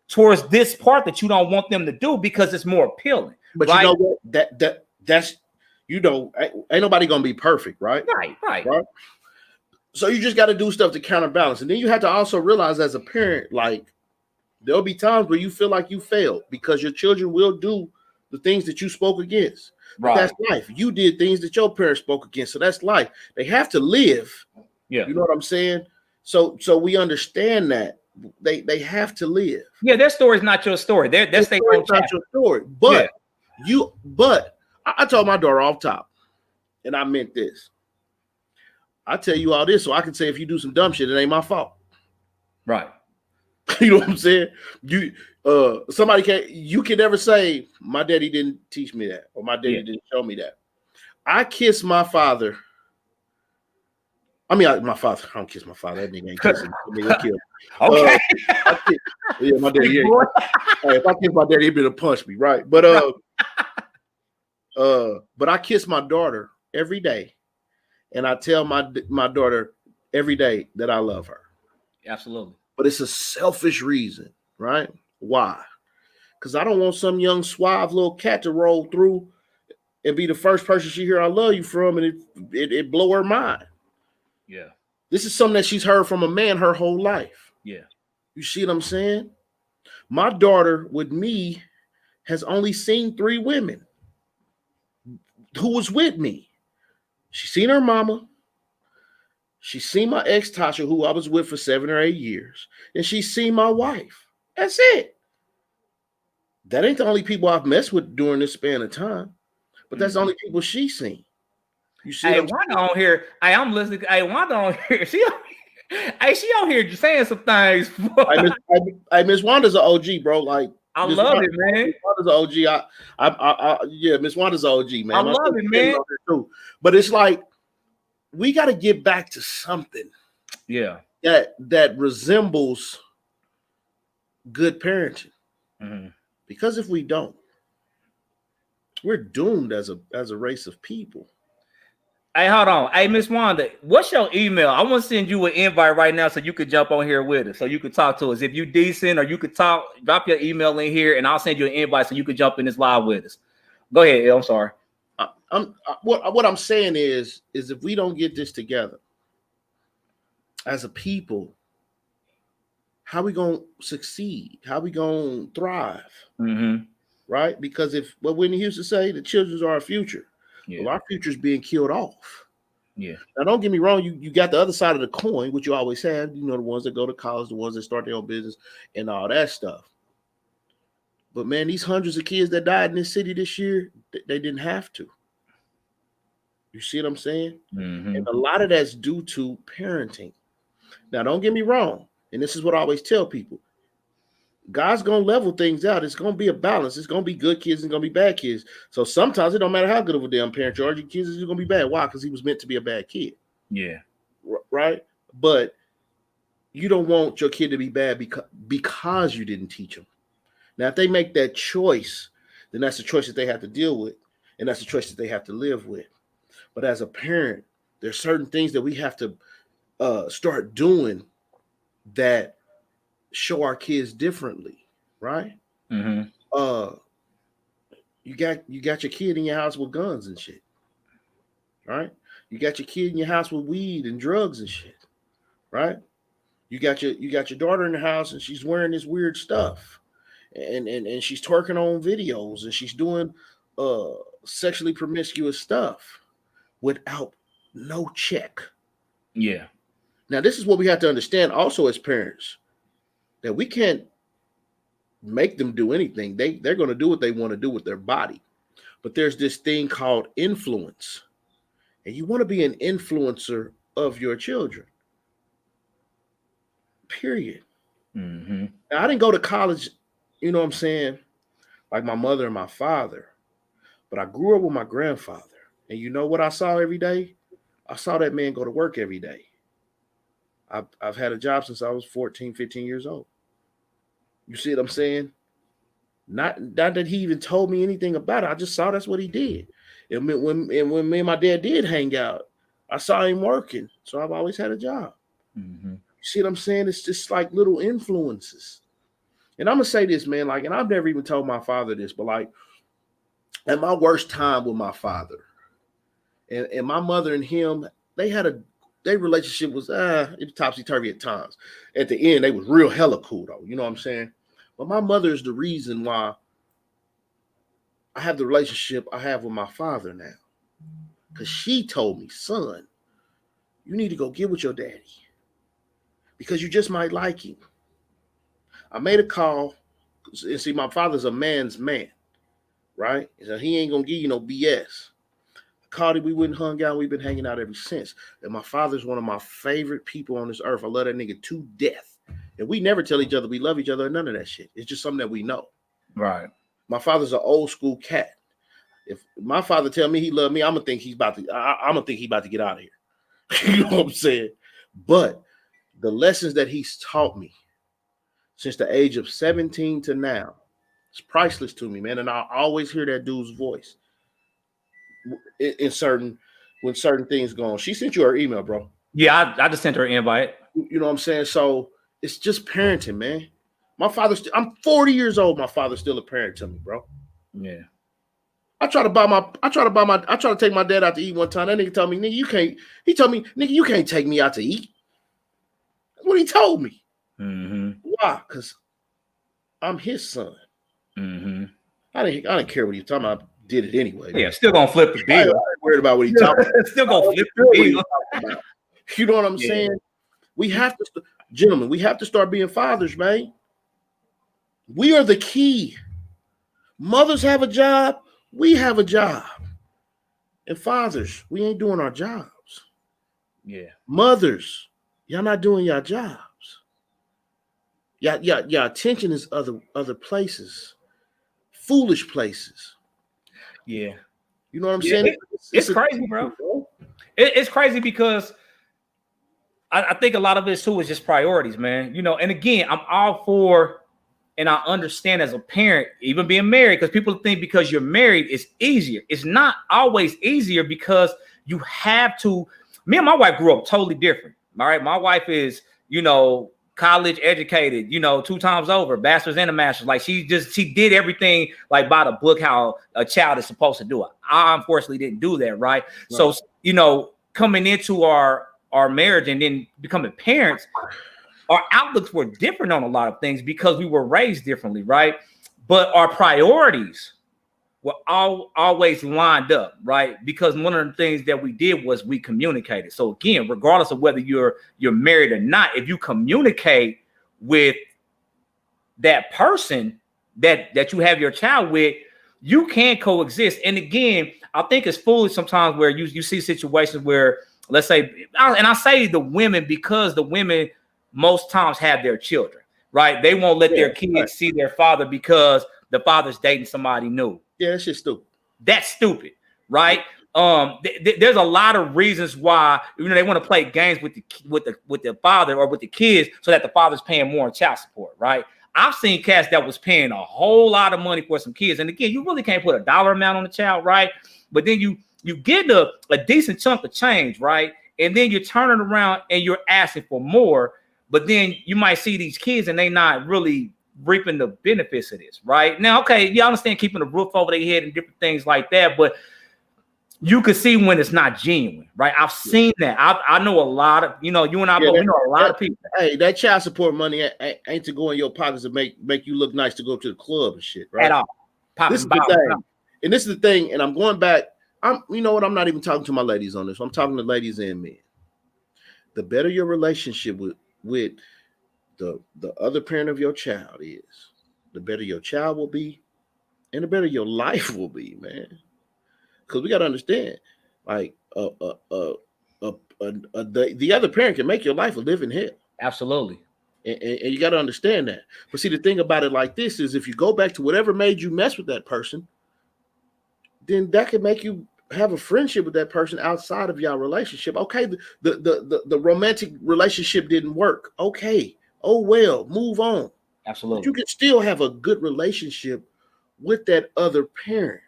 A: towards this part that you don't want them to do because it's more appealing.
B: But
A: right?
B: You know what? That's ain't nobody gonna be perfect, right?
A: Right.
B: So you just got to do stuff to counterbalance, and then you have to also realize as a parent, like there'll be times where you feel like you failed because your children will do the things that you spoke against. Right. But that's life. You did things that your parents spoke against, so that's life. They have to live.
A: Yeah,
B: you know what I'm saying. So we understand that they have to live.
A: Yeah, their story is not your story. That's their own
B: not your story, but. But I told my daughter off top, and I meant this. I tell you all this so I can say if you do some dumb shit, it ain't my fault.
A: Right.
B: You know what I'm saying? You can never say my daddy didn't teach me that or my daddy didn't show me that. I kiss my father. My father. I don't kiss my father. That nigga ain't kissing me.
A: Okay.
B: My daddy. If I kiss my daddy, he'd be to punch me, right? But but I kiss my daughter every day, and I tell my daughter every day that I love her.
A: Absolutely.
B: But it's a selfish reason, right? Why? Because I don't want some young suave little cat to roll through and be the first person she hear I love you from, and it blow her mind.
A: Yeah.
B: This is something that she's heard from a man her whole life.
A: Yeah.
B: You see what I'm saying? My daughter with me has only seen 3 women who was with me. She seen her mama. She seen my ex Tasha, who I was with for 7 or 8 years. And she seen my wife. That's it. That ain't the only people I've messed with during this span of time. But that's the only people she's seen. You see,
A: hey, Wanda on here. Hey, I'm listening. Hey, Wanda on here. She on here just saying some things.
B: Miss Wanda's an OG, bro. Like
A: I love it, man.
B: Miss Wanda's an OG. Yeah, Miss Wanda's an OG, man.
A: I love it, man.
B: Too. But it's like we got to get back to something.
A: Yeah.
B: That resembles good parenting.
A: Mm-hmm.
B: Because if we don't, we're doomed as a race of people.
A: Hey, hold on. Hey, Miss Wanda, what's your email? I want to send you an invite right now so you could jump on here with us, so you could talk to us. If you decent or you could talk, drop your email in here, and I'll send you an invite so you could jump in this live with us. Go ahead. I'm sorry.
B: What I'm saying is if we don't get this together as a people, how we gonna succeed? How we gonna thrive?
A: Mm-hmm.
B: Right? Because what Whitney used to say, the children are our future. Yeah. Well, our future is being killed off.
A: Yeah.
B: Now, don't get me wrong. You got the other side of the coin, which you always have. You know, the ones that go to college, the ones that start their own business, and all that stuff. But man, these hundreds of kids that died in this city this year, they didn't have to. You see what I'm saying?
A: Mm-hmm.
B: And a lot of that's due to parenting. Now, don't get me wrong. And this is what I always tell people. God's going to level things out. It's going to be a balance. It's going to be good kids and going to be bad kids. So sometimes it don't matter how good of a damn parent you are, your kids are going to be bad. Why? Because he was meant to be a bad kid.
A: Yeah.
B: Right? But you don't want your kid to be bad because you didn't teach them. Now, if they make that choice, then that's the choice that they have to deal with. And that's the choice that they have to live with. But as a parent, there's certain things that we have to start doing that show our kids differently, right?
A: Mm-hmm.
B: You got your kid in your house with guns and shit, right? You got your kid in your house with weed and drugs and shit, right? You got your daughter in the house and she's wearing this weird stuff, and she's twerking on videos and she's doing sexually promiscuous stuff without no check.
A: Yeah.
B: Now, this is what we have to understand also as parents, that we can't make them do anything. They're going to do what they want to do with their body. But there's this thing called influence. And you want to be an influencer of your children. Period.
A: Mm-hmm.
B: Now, I didn't go to college, you know what I'm saying, like my mother and my father. But I grew up with my grandfather. And you know what I saw every day? I saw that man go to work every day. I've had a job since I was 14, 15 years old. You see what I'm saying? Not that he even told me anything about it. I just saw that's what he did. And when me and my dad did hang out, I saw him working. So I've always had a job.
A: Mm-hmm.
B: You see what I'm saying? It's just like little influences. And I'm going to say this, man, like, and I've never even told my father this, but like at my worst time with my father and my mother and him, their relationship was it was topsy-turvy at times. At the end, they was real hella cool though. You know what I'm saying? But my mother is the reason why I have the relationship I have with my father now. Because she told me, son, you need to go get with your daddy. Because you just might like him. I made a call. And see, my father's a man's man. Right? So he ain't going to give you no BS. Called him, we went and hung out. We've been hanging out ever since. And my father's one of my favorite people on this earth. I love that nigga to death. And we never tell each other we love each other or none of that shit. It's just something that we know.
A: Right.
B: My father's an old school cat. If my father tell me he love me, I'm gonna think he's about to get out of here. You know what I'm saying? But the lessons that he's taught me since the age of 17 to now, it's priceless to me, man. And I always hear that dude's voice when certain things go on. She sent you her email, bro.
A: Yeah, I just sent her an invite.
B: You know what I'm saying? So it's just parenting, man. My father's I'm 40 years old. My father's still a parent to me, bro.
A: Yeah.
B: I try to take my dad out to eat one time. That nigga told me, nigga, you can't. He told me, nigga, you can't take me out to eat. what he told me.
A: Mm-hmm.
B: Why? Because I'm his son.
A: Mm-hmm.
B: I didn't care what he was talking about. I did it anyway.
A: Yeah, still gonna flip the bill.
B: I ain't worried about what he talking about.
A: Still gonna flip the bill.
B: You know what I'm saying? We have to, gentlemen, we have to start being fathers, man. We are the key. Mothers have a job. We have a job. And fathers, we ain't doing our jobs.
A: Yeah.
B: Mothers, y'all not doing your jobs. Your attention is other places, foolish places.
A: Yeah.
B: You know what I'm saying?
A: It's crazy, bro. It's crazy because I think a lot of it too is just priorities, man. You know, and again, I'm all for, and I understand as a parent, even being married, because people think because you're married, it's easier. It's not always easier because you have to. Me and my wife grew up totally different. All right. My wife is, you know, college educated, you know, 2 times over, bachelor's and a master's. Like she did everything like by the book, how a child is supposed to do it. I unfortunately didn't do that. Right. So, you know, coming into our marriage and then becoming parents, our outlooks were different on a lot of things because we were raised differently. Right. But our priorities were always lined up, right? Because one of the things that we did was we communicated. So again, regardless of whether you're married or not, if you communicate with that person that you have your child with, you can coexist. And again, I think it's foolish sometimes where you see situations where, let's say, and I say the women because the women most times have their children, right? They won't let their kids see their father because the father's dating somebody new.
B: Yeah, that's just stupid.
A: That's stupid, right? There's a lot of reasons why, you know, they want to play games with the father or with the kids so that the father's paying more in child support, right? I've seen cats that was paying a whole lot of money for some kids, and again, you really can't put a dollar amount on the child, right? But then you get a decent chunk of change, right? And then you're turning around and you're asking for more, but then you might see these kids and they not really reaping the benefits of this, right? Now, okay, you understand keeping a roof over their head and different things like that, but you can see when it's not genuine, right? I've seen that. I know a lot of, you know, you and I both, we know a lot of people.
B: Hey, that child support money ain't to go in your pockets and make you look nice to go to the club and shit, right?
A: At all.
B: This is the thing. And this is the thing, and I'm going back. You know what? I'm not even talking to my ladies on this. I'm talking to ladies and men. The better your relationship with the other parent of your child is, the better your child will be, and the better your life will be, man. Because we got to understand, like, the other parent can make your life a living hell.
A: Absolutely.
B: And you got to understand that. But see, the thing about it like this is, if you go back to whatever made you mess with that person, then that could make you have a friendship with that person outside of your relationship. Okay, the romantic relationship didn't work. Okay. Oh, well, move on.
A: Absolutely.
B: But you can still have a good relationship with that other parent.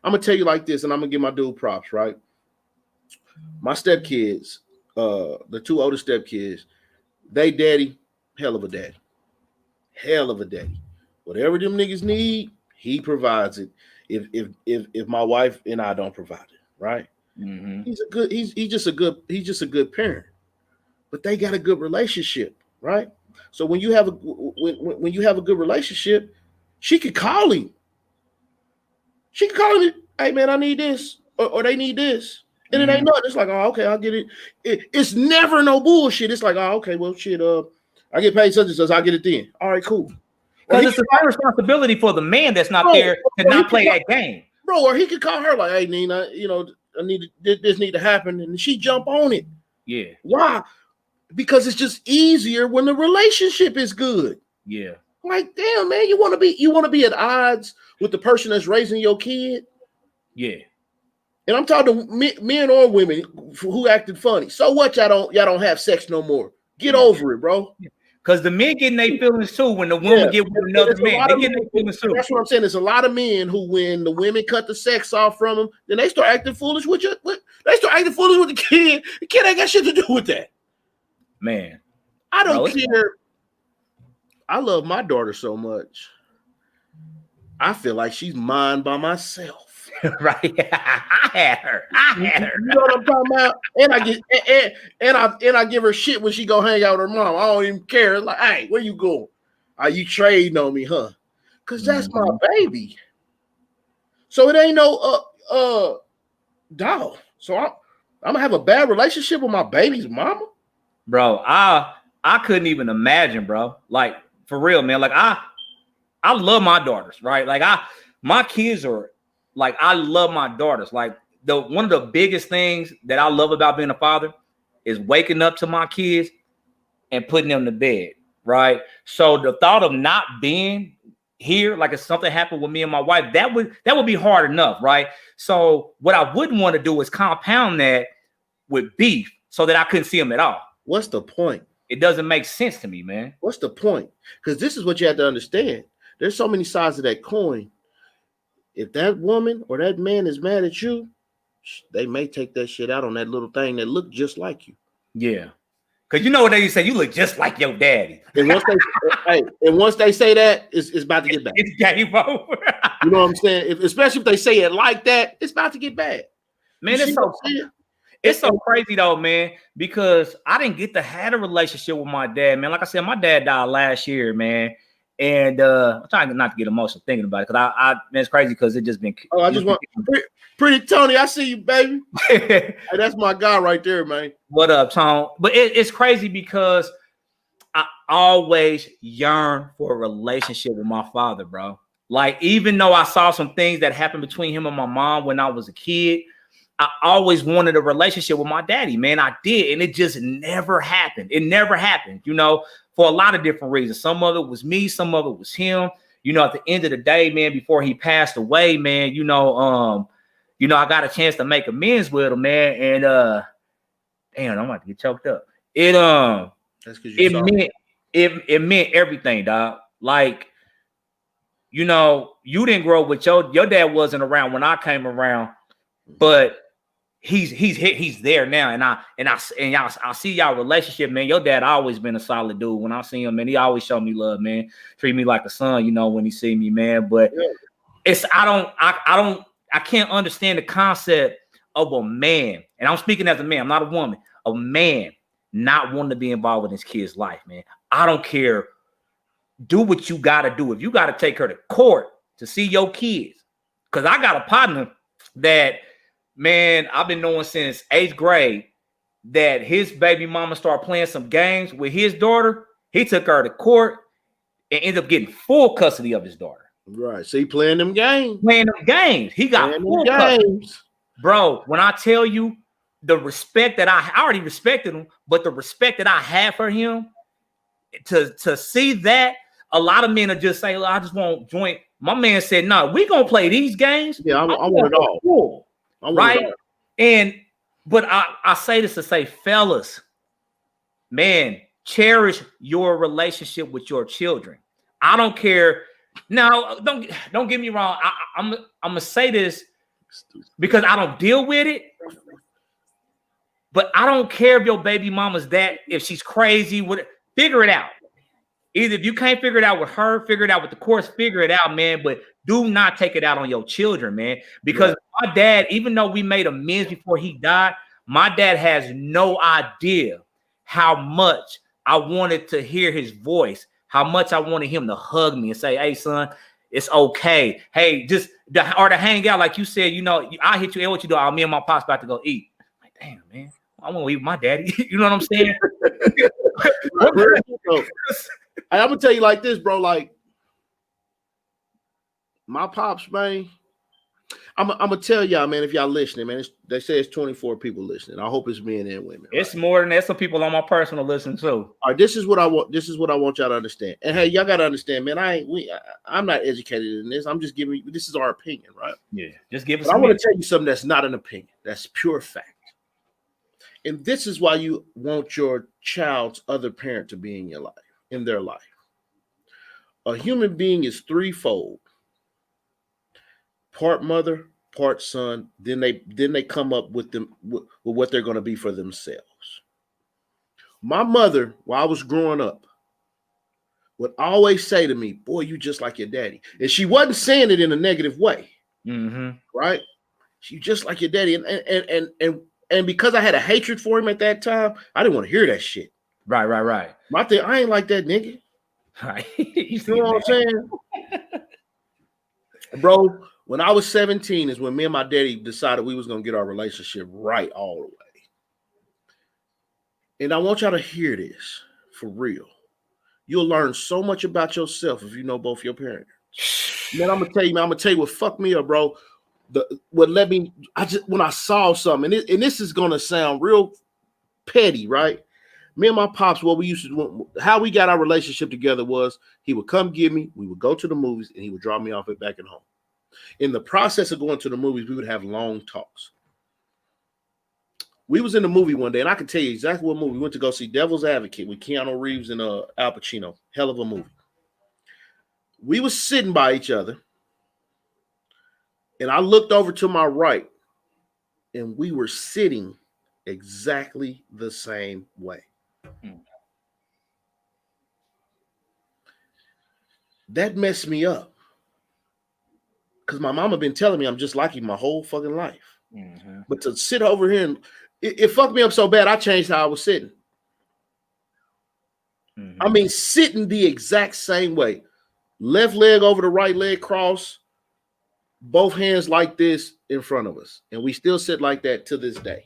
B: I'm going to tell you like this, and I'm going to give my dude props, right? My stepkids, the 2 older stepkids, they daddy, hell of a daddy. Hell of a daddy. Whatever them niggas need, he provides it. If my wife and I don't provide it, right?
A: Mm-hmm.
B: He's just a good parent. But they got a good relationship, right? So when you have when you have a good relationship, she could call him. She can call him, hey man, I need this, or they need this. And it ain't nothing. It's like, oh, okay, I'll get it. It's never no bullshit. It's like, oh, okay, well, shit, I get paid such and such, I'll get it then. All right, cool.
A: Because it's a responsibility for the man that's not there to not play that game.
B: Bro, or he could call her like, hey, Nina, you know, this need to happen. And she jump on it.
A: Yeah.
B: Why? Because it's just easier when the relationship is good.
A: Yeah.
B: Like, damn, man, you want to be at odds with the person that's raising your kid?
A: Yeah.
B: And I'm talking to men or women who acted funny. So what? Y'all don't have sex no more. Get over it, bro.
A: Because the men getting their feelings too when the woman get with another man. They get their feelings too.
B: That's what I'm saying. There's a lot of men who, when the women cut the sex off from them, then they start acting foolish with you. They start acting foolish with the kid. The kid ain't got shit to do with that.
A: Man,
B: I don't care. I love my daughter so much. I feel like she's mine by myself.
A: Right. I had her.
B: You know what I'm talking about? And I get and I give her shit when she go hang out with her mom. I don't even care. It's like, hey, where you going? Are you trading on me, huh? Because that's my baby. So it ain't no dog. So I'm gonna have a bad relationship with my baby's mama.
A: Bro, I couldn't even imagine, bro. Like, for real, man. Like, I love my daughters, right? Like, my kids are like, I love my daughters. Like, one of the biggest things that I love about being a father is waking up to my kids and putting them to bed, right? So the thought of not being here, like if something happened with me and my wife, that would be hard enough, right? So what I wouldn't want to do is compound that with beef so that I couldn't see them at all.
B: What's the point?
A: It doesn't make sense to me, man.
B: What's the point? Because this is what you have to understand. There's so many sides of that coin. If that woman or that man is mad at you, they may take that shit out on that little thing that look just like you.
A: Yeah. Because you know what they say, you look just like your daddy.
B: And once they say that, it's about to get bad.
A: It's game over.
B: You know what I'm saying? Especially if they say it like that, it's about to get bad.
A: Man, it's so crazy though, man, because I didn't get to have a relationship with my dad, man. Like I said, my dad died last year, man. And I'm trying not to get emotional thinking about it because man, it's crazy because it just been.
B: Oh, I just want pretty Tony. I see you, baby. Hey, that's my guy right there, man.
A: What up, Tone? But it's crazy because I always yearn for a relationship with my father, bro. Like, even though I saw some things that happened between him and my mom when I was a kid, I always wanted a relationship with my daddy, man. I did, and it just never happened. It never happened, you know, for a lot of different reasons. Some of it was me, some of it was him. You know, at the end of the day, man, before he passed away, man, I got a chance to make amends with him, man. And damn, I'm about to get choked up. It meant everything, dog. Like, you didn't grow up with your dad wasn't around when I came around, but he's there now, and I see y'all relationship, man. Your dad always been a solid dude. When I see him, man, he always show me love, man. Treat me like a son, when he see me, man. But I can't understand the concept of a man, and I'm speaking as a man, I'm not a woman. A man not wanting to be involved with his kid's life, man. I don't care. Do what you got to do. If you got to take her to court to see your kids, because I got a partner that, man, I've been knowing since 8th grade that his baby mama started playing some games with his daughter. He took her to court and ended up getting full custody of his daughter.
B: Right. So he playing them games.
A: He got full custody. Bro, when I tell you the respect that I already respected him, but the respect that I have for him, to see that, a lot of men are just saying, I just want joint. My man said, no, we gonna play these games.
B: Yeah, I want it all.
A: Cool. Right? But I say this to say, fellas, man, cherish your relationship with your children. I don't care. Now, don't get me wrong. I'm gonna say this because I don't deal with it. But I don't care if your baby mama's if she's crazy, figure it out. Either if you can't figure it out with her, figure it out with the courts, figure it out, man. But do not take it out on your children, man. Because my dad, even though we made amends before he died, my dad has no idea how much I wanted to hear his voice, how much I wanted him to hug me and say, hey, son, it's okay. Hey, or to hang out, like you said, I hit you, and what you do? Me and my pops about to go eat. Like, damn, man, I want to eat with my daddy. You know what I'm saying?
B: I'm gonna tell you like this, bro. Like, my pops, man. I'm gonna tell y'all, man. If y'all listening, man, they say it's 24 people listening. I hope it's men and women.
A: It's more than that. Some people on my personal listen too.
B: All right, this is what I want. This is what I want y'all to understand. And hey, y'all gotta understand, man. I'm not educated in this. I'm just giving you. This is our opinion, right?
A: Yeah, just give us.
B: I want to tell you something that's not an opinion. That's pure fact. And this is why you want your child's other parent to be in your life. In their life. A human being is threefold. Part mother, part son, then they come up with what they're going to be for themselves. My mother, while I was growing up, would always say to me, boy, you just like your daddy. And she wasn't saying it in a negative way. right? You just like your daddy, and because I had a hatred for him at that time, I didn't want to hear that shit.
A: Right.
B: My thing, I ain't like that nigga.
A: Right.
B: You know what I'm saying? Bro, when I was 17 is when me and my daddy decided we was gonna get our relationship right all the way. And I want y'all to hear this for real. You'll learn so much about yourself if you know both your parents. Man, I'm gonna tell you what fucked me up, bro. When I saw something, and this is gonna sound real petty, right? Me and my pops, what we used to do, how we got our relationship together was he would come get me, we would go to the movies, and he would drop me off back at home. In the process of going to the movies, we would have long talks. We was in the movie one day, and I can tell you exactly what movie. We went to go see Devil's Advocate with Keanu Reeves and Al Pacino. Hell of a movie. We was sitting by each other, and I looked over to my right, and we were sitting exactly the same way. That messed me up. Because my mama been telling me I'm just like him my whole fucking life. But to sit over here and it fucked me up so bad, I changed how I was sitting. I mean, sitting the exact same way. Left leg over the right leg cross, both hands like this in front of us. And we still sit like that to this day.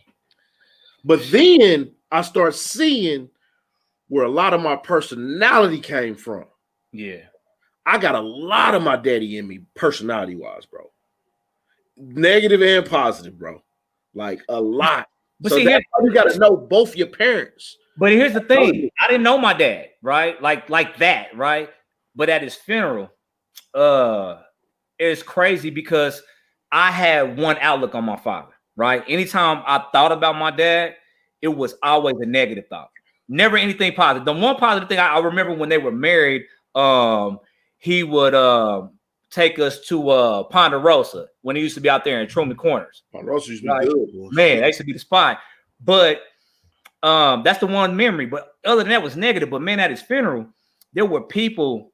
B: But then I start seeing where a lot of my personality came from.
A: Yeah.
B: I got a lot of my daddy in me, personality-wise, bro. Negative and positive, bro. Like a lot.
A: But
B: so
A: see,
B: you got to know both your parents.
A: But here's the thing: I didn't know my dad, right? Like that, right? But at his funeral, it's crazy because I had one outlook on my father, right? Anytime I thought about my dad, it was always a negative thought, never anything positive. The one positive thing I remember when they were married, he would take us to Ponderosa when he used to be out there in Truman Corners.
B: Ponderosa used to be good, boy.
A: Man, that used to be the spot. But that's the one memory. But other than that was negative. But man, at his funeral, there were people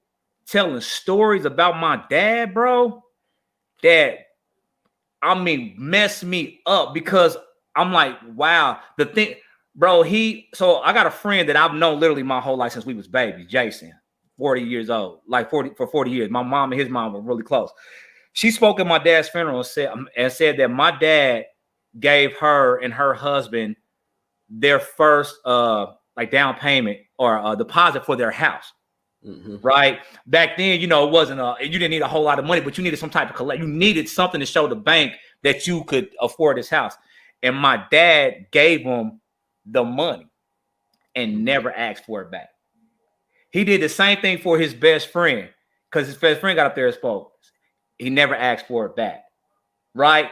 A: telling stories about my dad, bro, that I mean messed me up because I'm like, wow, the thing, bro. So I got a friend that I've known literally my whole life since we was babies, Jason. 40 years old, like 40 years. My mom and his mom were really close. She spoke at my dad's funeral and said that my dad gave her and her husband their first like down payment or deposit for their house. Right back then, you know, it wasn't you didn't need a whole lot of money, but you needed some type of collect. You needed something to show the bank that you could afford this house. And my dad gave him the money and never asked for it back. He did the same thing for his best friend because his best friend got up there and spoke. He never asked for it back, right?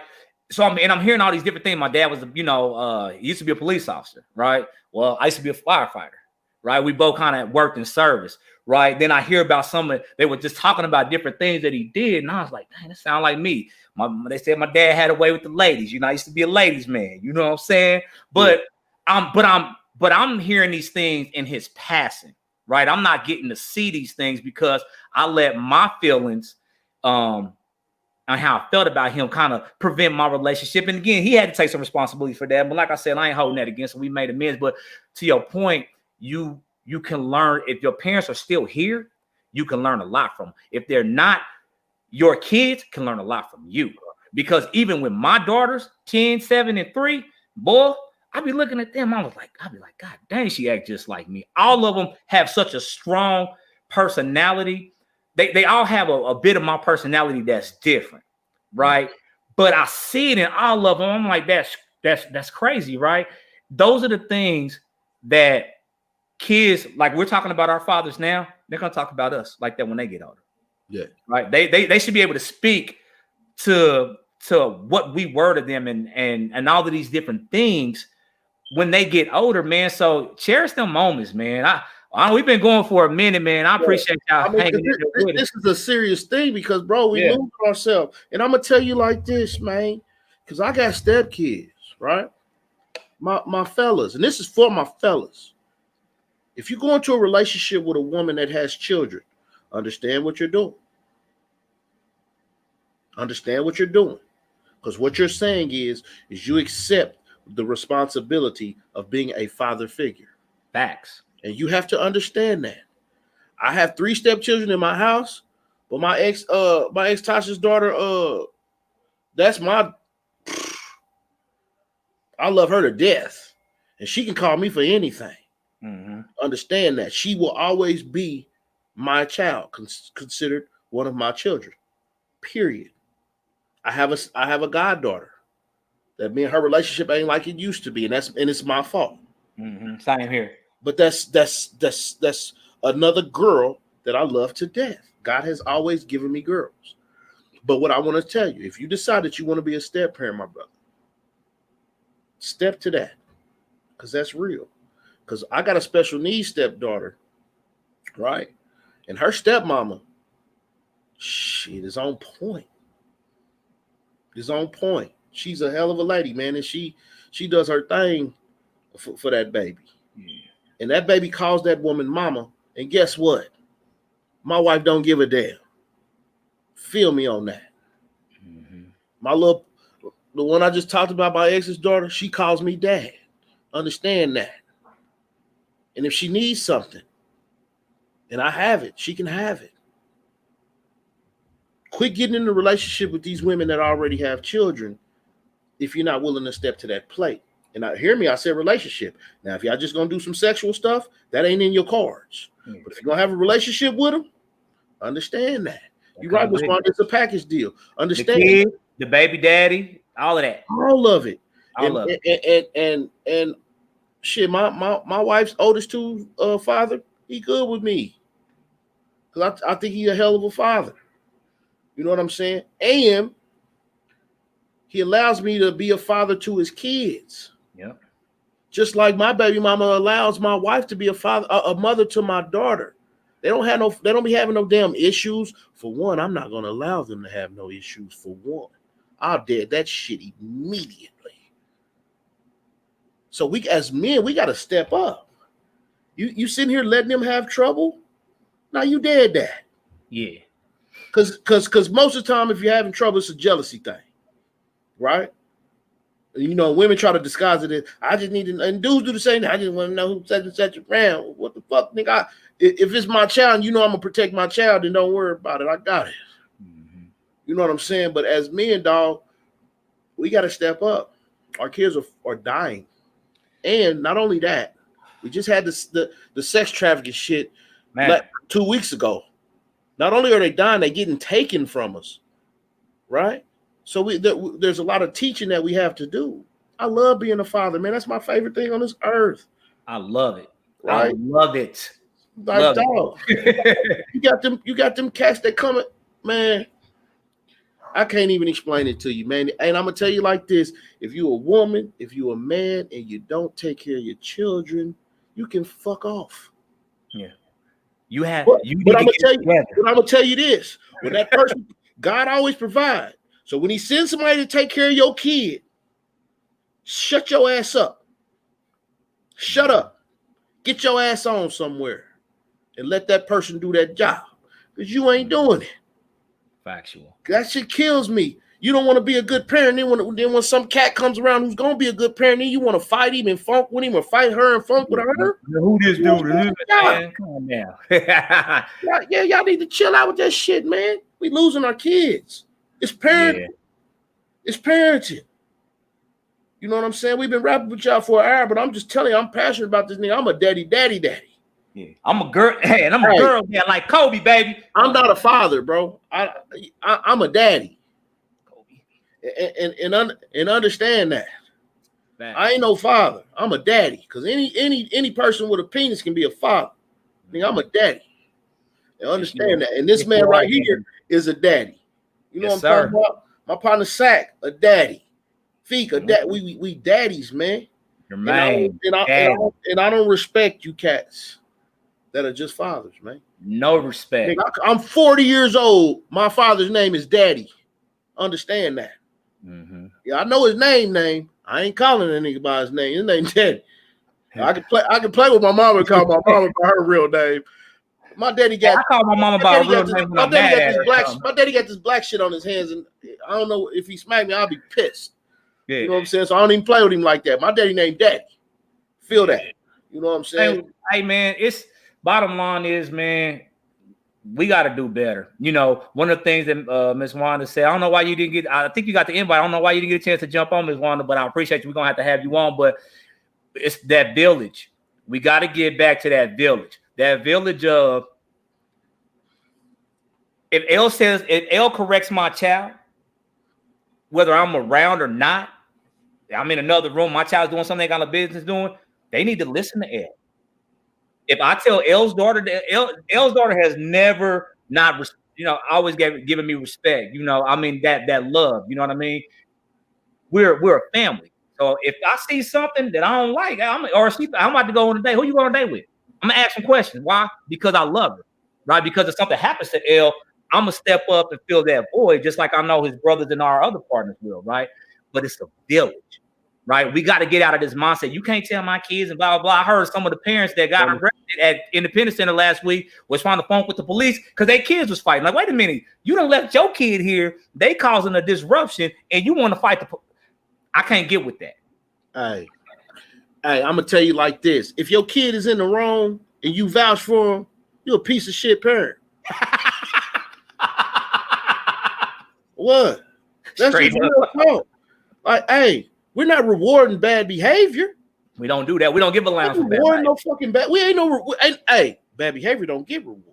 A: So I'm hearing all these different things. My dad was, he used to be a police officer, right? Well, I used to be a firefighter, right? We both kind of worked in service, right? Then I hear about they were just talking about different things that he did, and I was like, dang, that sounds like me. They said my dad had a way with the ladies. You know, I used to be a ladies' man. You know what I'm saying? But yeah. I'm hearing these things in his passing. Right, I'm not getting to see these things because I let my feelings on how I felt about him kind of prevent my relationship. And again, he had to take some responsibility for that. But like I said, I ain't holding that against him. We made amends. But to your point, you can learn if your parents are still here, you can learn a lot from them. If they're not, your kids can learn a lot from you. Because even with my daughters, 10, 7, and 3, boy, I'd be looking at them. I'd be like, God dang, she act just like me. All of them have such a strong personality. They all have a bit of my personality that's different, right? But I see it in all of them. I'm like, that's crazy, right? Those are the things that kids, like we're talking about our fathers now, they're gonna talk about us like that when they get older.
B: Yeah,
A: right. They should be able to speak to what we were to them and all of these different things when they get older, man. So cherish them moments, man. We've been going for a minute, man. I appreciate y'all hanging in there with
B: this is a serious thing because, bro, we lose ourselves. And I'm gonna tell you like this, man, because I got stepkids, right? My fellas, and this is for my fellas. If you go into a relationship with a woman that has children, understand what you're doing. Understand what you're doing. Because what you're saying is you accept the responsibility of being a father figure.
A: Facts.
B: And you have to understand that. I have 3 stepchildren in my house, but my ex Tasha's daughter, that's I love her to death. And she can call me for anything. Mm-hmm. Understand that. She will always be my child, considered one of my children. Period. I have a goddaughter that me and her relationship ain't like it used to be, and it's my fault.
A: Mm-hmm. Same here.
B: But that's another girl that I love to death. God has always given me girls. But what I want to tell you, if you decide that you want to be a step parent, my brother, step to that, because that's real. Because I got a special needs stepdaughter, right? And her stepmama, shit, is on point. Is on point. She's a hell of a lady, man, and she does her thing for that baby. Yeah. And that baby calls that woman mama, and guess what? My wife don't give a damn. Feel me on that. Mm-hmm. The one I just talked about, my ex's daughter, she calls me dad. Understand that. And if she needs something, and I have it, she can have it. Quit getting in a relationship with these women that already have children if you're not willing to step to that plate. And hear me, I said relationship. Now, if y'all just going to do some sexual stuff, that ain't in your cards. Mm-hmm. But if you're going to have a relationship with them, understand that. You're right, it's a package deal. Understand
A: the kid, the baby daddy, all of that.
B: All of it. And shit, my wife's oldest two father, he good with me. Because I think he's a hell of a father. You know what I'm saying? And he allows me to be a father to his kids.
A: Yep.
B: Just like my baby mama allows my wife to be a mother to my daughter. They don't be having no damn issues. For one, I'm not gonna allow them to have no issues. For one, I'll dead that shit immediately. So we, as men, we gotta step up. You sitting here letting them have trouble? Now you dead that.
A: Yeah.
B: Because most of the time, if you're having trouble, it's a jealousy thing, right? You know, women try to disguise it as, I just need to, and dudes do the same thing. I just want to know who such and such around. What the fuck, nigga? If it's my child, and you know I'm going to protect my child, then don't worry about it. I got it. Mm-hmm. You know what I'm saying? But as men, dog, we got to step up. Our kids are dying. And not only that, we just had the sex trafficking shit 2 weeks ago. Not only are they dying, they're getting taken from us, right? So there's a lot of teaching that we have to do. I love being a father, man. That's my favorite thing on this earth.
A: I love it.
B: Right?
A: I love it.
B: Like, dog, you got them cats that come, man. I can't even explain it to you, man. And I'm gonna tell you like this: if you're a woman, if you're a man, and you don't take care of your children, you can fuck off.
A: Yeah. But
B: I'm gonna tell you this: when that person, God always provides. So when He sends somebody to take care of your kid, shut your ass up. Shut up. Get your ass on somewhere, and let that person do that job, because you ain't doing it.
A: Factual.
B: That shit kills me. You don't want to be a good parent. Then when some cat comes around who's gonna be a good parent, then you want to fight him and funk with him, or fight her and funk with her.
A: Who this dude is, man? Come on now.
B: Yeah, y'all need to chill out with that shit, man. We losing our kids. It's parenting. Yeah. It's parenting. You know what I'm saying? We've been rapping with y'all for an hour, but I'm just telling you, I'm passionate about this nigga. I'm a daddy.
A: Yeah, I'm a girl. Hey, and I'm a girl. Yeah, like Kobe, baby.
B: I'm not a father, bro. I'm a daddy. And understand that. Man. I ain't no father. I'm a daddy. Because any person with a penis can be a father. I'm a daddy. And understand that. And this man right here is a daddy. You know what I'm talking about? My partner Sack, a daddy. Feek, a dad. We daddies, man.
A: Your man.
B: And I don't respect you cats that are just fathers, man.
A: No respect.
B: I'm 40 years old. My father's name is Daddy. Understand that. Mm-hmm. Yeah, I know his name. I ain't calling that nigga by his name. His name's Daddy. I can play with my mama and call my mama by her real name. My daddy got.
A: I call my mama by a real name when I'm mad at her.
B: My daddy got this black shit on his hands, and I don't know if he smacked me, I'll be pissed. Yeah. You know what I'm saying? So I don't even play with him like that. My daddy named Daddy. Feel that. You know what I'm saying?
A: Hey man, it's bottom line is, man, we got to do better. You know, one of the things that Miss Wanda said, I don't know why you didn't get. I think you got the invite. I don't know why you didn't get a chance to jump on, Miss Wanda, but I appreciate you. We're gonna have you on, but it's that village. We got to get back to that village. That village of if L corrects my child, whether I'm around or not, I'm in another room, my child's doing something they got a business doing, they need to listen to L. If I tell L's daughter, L's daughter has never not, always given me respect. You know, I mean that love. You know what I mean? We're a family. So if I see something that I don't like, I'm about to go on a date. Who you going on a date with? I'm gonna ask some questions. Why? Because I love her, right? Because if something happens to L, I'm gonna step up and fill that void, just like I know his brothers and our other partners will, right? But it's a village, right? We got to get out of this mindset. You can't tell my kids and blah, blah, blah. I heard some of the parents that got arrested at Independence Center last week was trying to phone with the police because their kids was fighting. Like, wait a minute, you done left your kid here. They causing a disruption and you want to fight the police. I can't get with that.
B: Hey, I'm going to tell you like this. If your kid is in the wrong and you vouch for him, you're a piece of shit parent. What? That's
A: straight
B: up. Like, hey, we're not rewarding bad behavior.
A: We don't do that. We don't give allowance for bad behavior.
B: No fucking bad. We ain't no. Hey, bad behavior don't get rewards.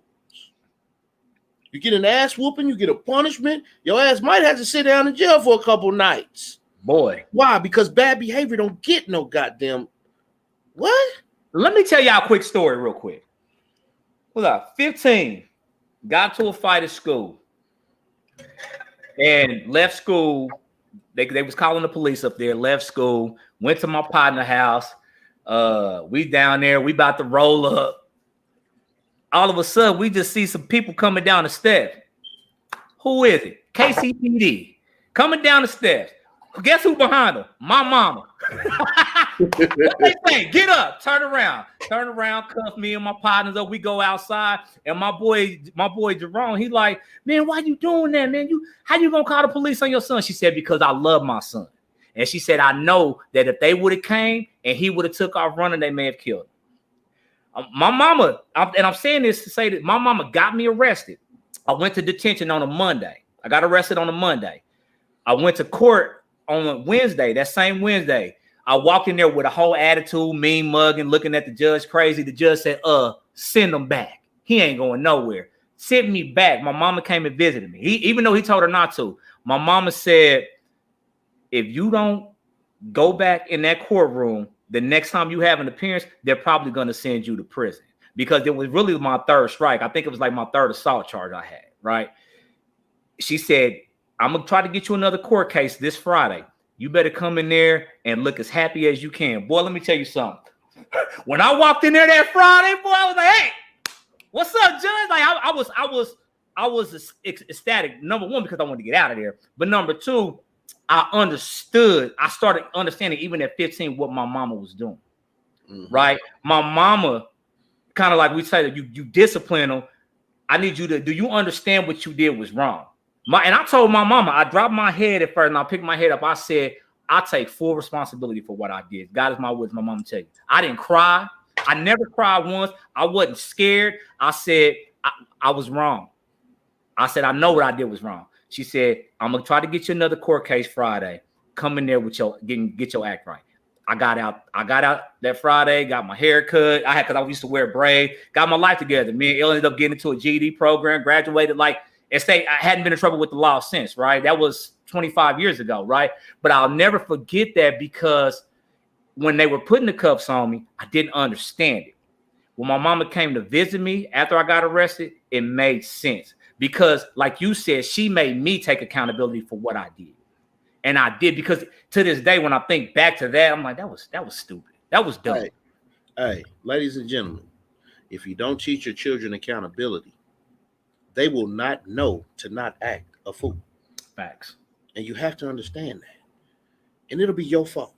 B: You get an ass whooping, you get a punishment. Your ass might have to sit down in jail for a couple nights.
A: Boy,
B: why? Because bad behavior don't get no goddamn. What?
A: Let me tell y'all a quick story, real quick. Hold up, 15 got to a fight at school and left school. They was calling the police up there, left school, went to my partner's house. We down there, we about to roll up. All of a sudden, we just see some people coming down the steps. Who is it? KCPD. Coming down the steps. Guess who behind them? My mama. What they say? Get up, turn around, cuff me and my partners up. We go outside, and my boy Jerome, he like, man, why you doing that, man? How you gonna call the police on your son? She said, because I love my son. And she said, I know that if they would have came and he would have took off running, they may have killed him. My mama, I'm saying this to say that my mama got me arrested. I went to detention on a Monday. I got arrested on a Monday. I went to court on a Wednesday, that same Wednesday. I walked in there with a whole attitude, mean mugging, looking at the judge crazy. The judge said, send him back. He ain't going nowhere. Send me back. My mama came and visited me. Even though he told her not to. My mama said, if you don't go back in that courtroom, the next time you have an appearance, they're probably going to send you to prison. Because it was really my third strike. I think it was like my third assault charge I had, right? She said, I'm going to try to get you another court case this Friday. You better come in there and look as happy as you can. Boy, let me tell you something. When I walked in there that Friday, boy, I was like, hey, what's up, Judge? Like I was ecstatic. Number one, because I wanted to get out of there. But number two, I started understanding even at 15 what my mama was doing. Mm-hmm. Right? My mama, kind of like we say that you discipline them. I need you to, do you understand what you did was wrong? And I told my mama, I dropped my head at first and I picked my head up. I said, I take full responsibility for what I did. God is my witness, my mama tell you. I didn't cry. I never cried once. I wasn't scared. I said, I was wrong. I said, I know what I did was wrong. She said, I'm going to try to get you another court case Friday. Come in there with get your act right. I got out that Friday, got my hair cut. Because I used to wear a braid, got my life together. Me and Elle ended up getting into a GED program, graduated I hadn't been in trouble with the law since, right? That was 25 years ago, right? But I'll never forget that because when they were putting the cuffs on me, I didn't understand it. When my mama came to visit me after I got arrested, it made sense. Because like you said, she made me take accountability for what I did. And I did, because to this day, when I think back to that, I'm like, that was stupid. That was dumb.
B: Hey, ladies and gentlemen, if you don't teach your children accountability, they will not know to not act a fool.
A: Facts.
B: And you have to understand that. And it'll be your fault.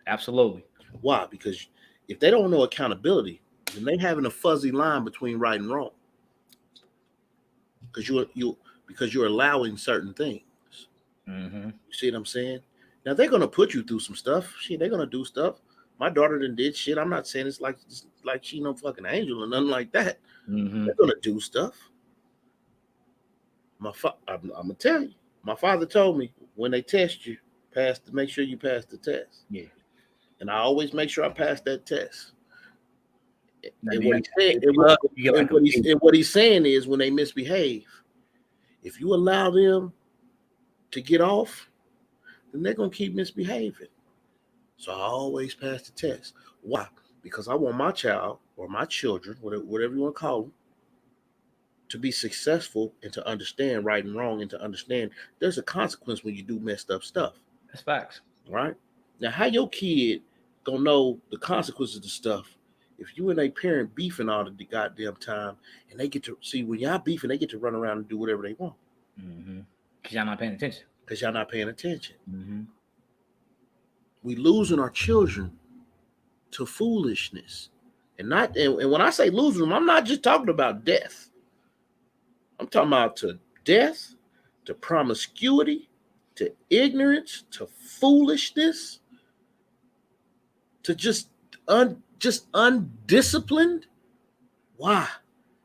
A: Absolutely.
B: Why? Because if they don't know accountability, then they having a fuzzy line between right and wrong. because you're allowing certain things.
A: Mm-hmm.
B: You see what I'm saying? Now they're gonna put you through some stuff. Shit, they're gonna do stuff. My daughter done did shit. I'm not saying it's like she no fucking angel or nothing like that.
A: Mm-hmm.
B: They're gonna do stuff. I'm gonna tell you. My father told me when they test you, make sure you pass the test.
A: Yeah.
B: And I always make sure I pass that test. And what he's saying is when they misbehave, if you allow them to get off, then they're gonna keep misbehaving. So I always pass the test. Why? Because I want my child or my children, whatever you want to call them, to be successful and to understand right and wrong and to understand there's a consequence when you do messed up stuff.
A: That's facts.
B: Right? Now, how your kid gonna know the consequences of the stuff if you and a parent beefing all the goddamn time and they get to see when y'all beefing, they get to run around and do whatever they want.
A: Mm-hmm. Because y'all not paying attention.
B: Mm-hmm. We losing our children to foolishness. And when I say losing them, I'm not just talking about death. I'm talking about to death, to promiscuity, to ignorance, to foolishness, to just undisciplined. Why?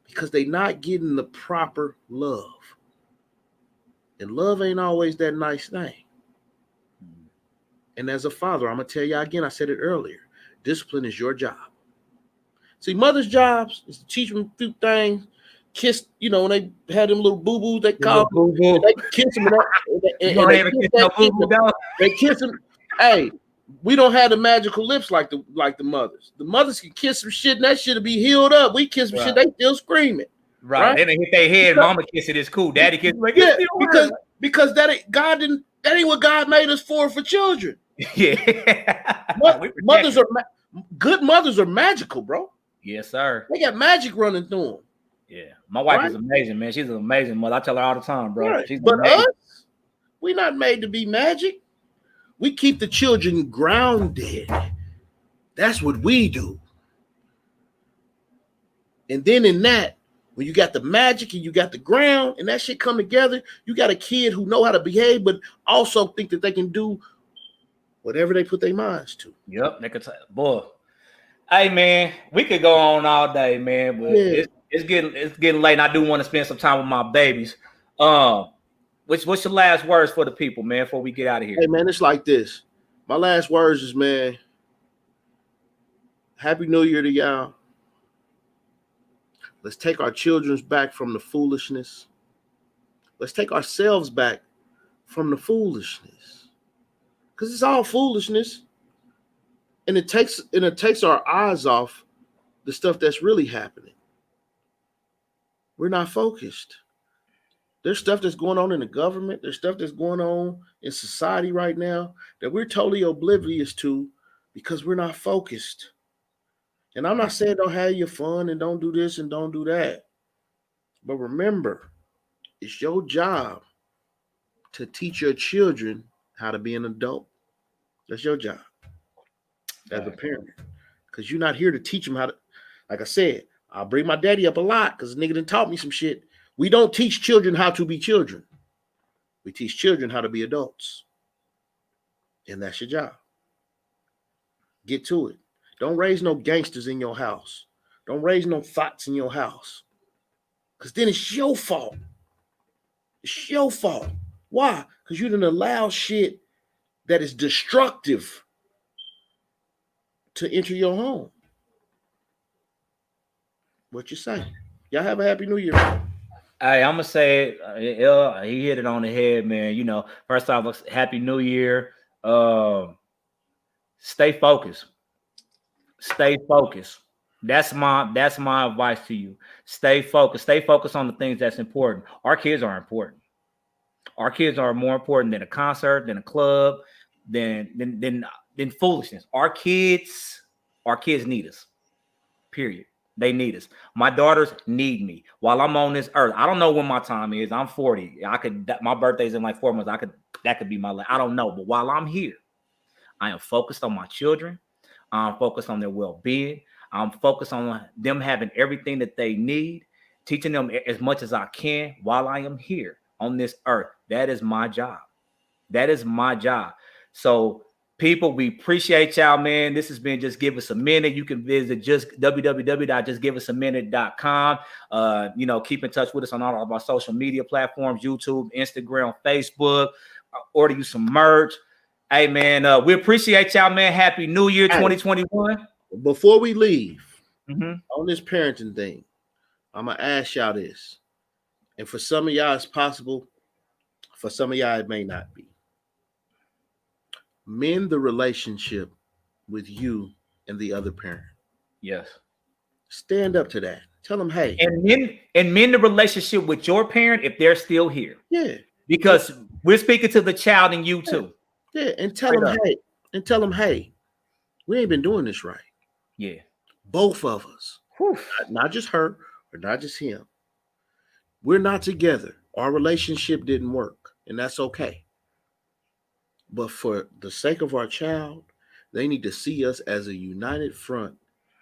B: Because they not getting the proper love. And love ain't always that nice thing. And as a father, I'm going to tell you again, I said it earlier, discipline is your job. See, mother's jobs is to teach them a few things, kiss, when they had them little boo-boos, they call them, they kiss them. They kiss them. Hey, we don't have the magical lips like the mothers. The mothers can kiss some shit and that shit'll be healed up. We kiss some shit, they still screaming.
A: Right. They didn't hit their head. Mama kiss it is cool. Daddy kiss it. Like,
B: because that ain't what God made us for children.
A: Yeah.
B: Good mothers are magical, bro.
A: Yes, sir.
B: They got magic running through them.
A: Yeah. My wife is amazing, man. She's an amazing mother. I tell her all the time, bro.
B: Right. But us, we're not made to be magic. We keep the children grounded. That's what we do. And then in that, when you got the magic and you got the ground and that shit come together, you got a kid who know how to behave, but also think that they can do whatever they put their minds to.
A: Yep. They could boy. Hey man, we could go on all day, man, but it's getting late. And I do want to spend some time with my babies. What's your last words for the people, man, before we get out of here?
B: Hey man, it's like this. My last words is, man, Happy New Year to y'all. Let's take our children back from the foolishness. Let's take ourselves back from the foolishness. Because it's all foolishness. And it takes our eyes off the stuff that's really happening. We're not focused. There's stuff that's going on in the government. There's stuff that's going on in society right now that we're totally oblivious to because we're not focused. And I'm not saying don't have your fun and don't do this and don't do that. But remember, it's your job to teach your children how to be an adult. That's your job as a parent. Because you're not here to teach them how to, like I said, I'll bring my daddy up a lot because the nigga done taught me some shit. We don't teach children how to be children. We teach children how to be adults. And that's your job. Get to it. Don't raise no gangsters in your house. Don't raise no thoughts in your house. Because then it's your fault. It's your fault. Why? Because you didn't allow shit that is destructive to enter your home. What you say? Y'all have a happy New Year.
A: Hey, I'm gonna say he hit it on the head, man. First off, happy New Year. Stay focused. Stay focused. That's my advice to you. Stay focused. Stay focused on the things that's important. Our kids are important. Our kids are more important than a concert, than a club, than foolishness. Our kids need us. Period. They need us. My daughters need me while I'm on this earth. I don't know when my time is. I'm 40. My birthday's in like 4 months. That could be my life. I don't know. But while I'm here, I am focused on my children. I'm focused on their well-being. I'm focused on them having everything that they need teaching them as much as I can while I am here on this earth. That is my job. That is my job. So people, we appreciate y'all, man. This has been Just Give Us a Minute. You can visit just www.justgiveus-a-minute.com. Keep in touch with us on all of our social media platforms, YouTube, Instagram, Facebook. Order you some merch. Hey, man, we appreciate y'all, man. Happy New Year 2021.
B: Before we leave on this parenting thing, I'm going to ask y'all this. And for some of y'all, it's possible. For some of y'all, it may not be. Mend the relationship with you and the other parent.
A: Yes.
B: Stand up to that. Tell them, hey.
A: And mend the relationship with your parent if they're still here.
B: Yeah.
A: Because we're speaking to the child and you too.
B: Yeah. And tell them, hey. And tell them, hey, we ain't been doing this right.
A: Yeah.
B: Both of us. Not just her or not just him. We're not together. Our relationship didn't work. And that's okay. But for the sake of our child, they need to see us as a united front,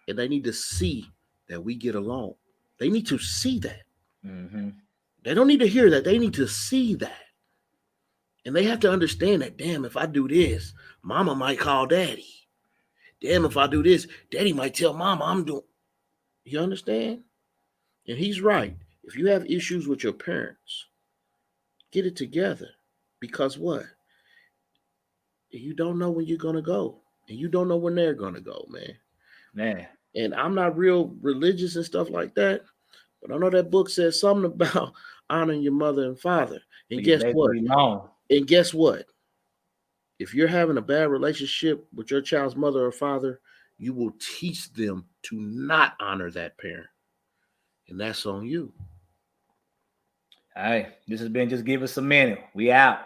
B: and they need to see that we get along. They need to see that. They don't need to hear that. They need to see that. And they have to understand that, damn, if I do this, mama might call daddy. Damn, if I do this, daddy might tell mama I'm doing. You understand? And he's right. If you have issues with your parents, get it together. Because what? You don't know when you're going to go. And you don't know when they're going to go, man. And I'm not real religious and stuff like that. But I know that book says something about honoring your mother and father. And guess what? And guess what? If you're having a bad relationship with your child's mother or father, you will teach them to not honor that parent. And that's on you.
A: All right. This has been Just Give Us a Minute. We out.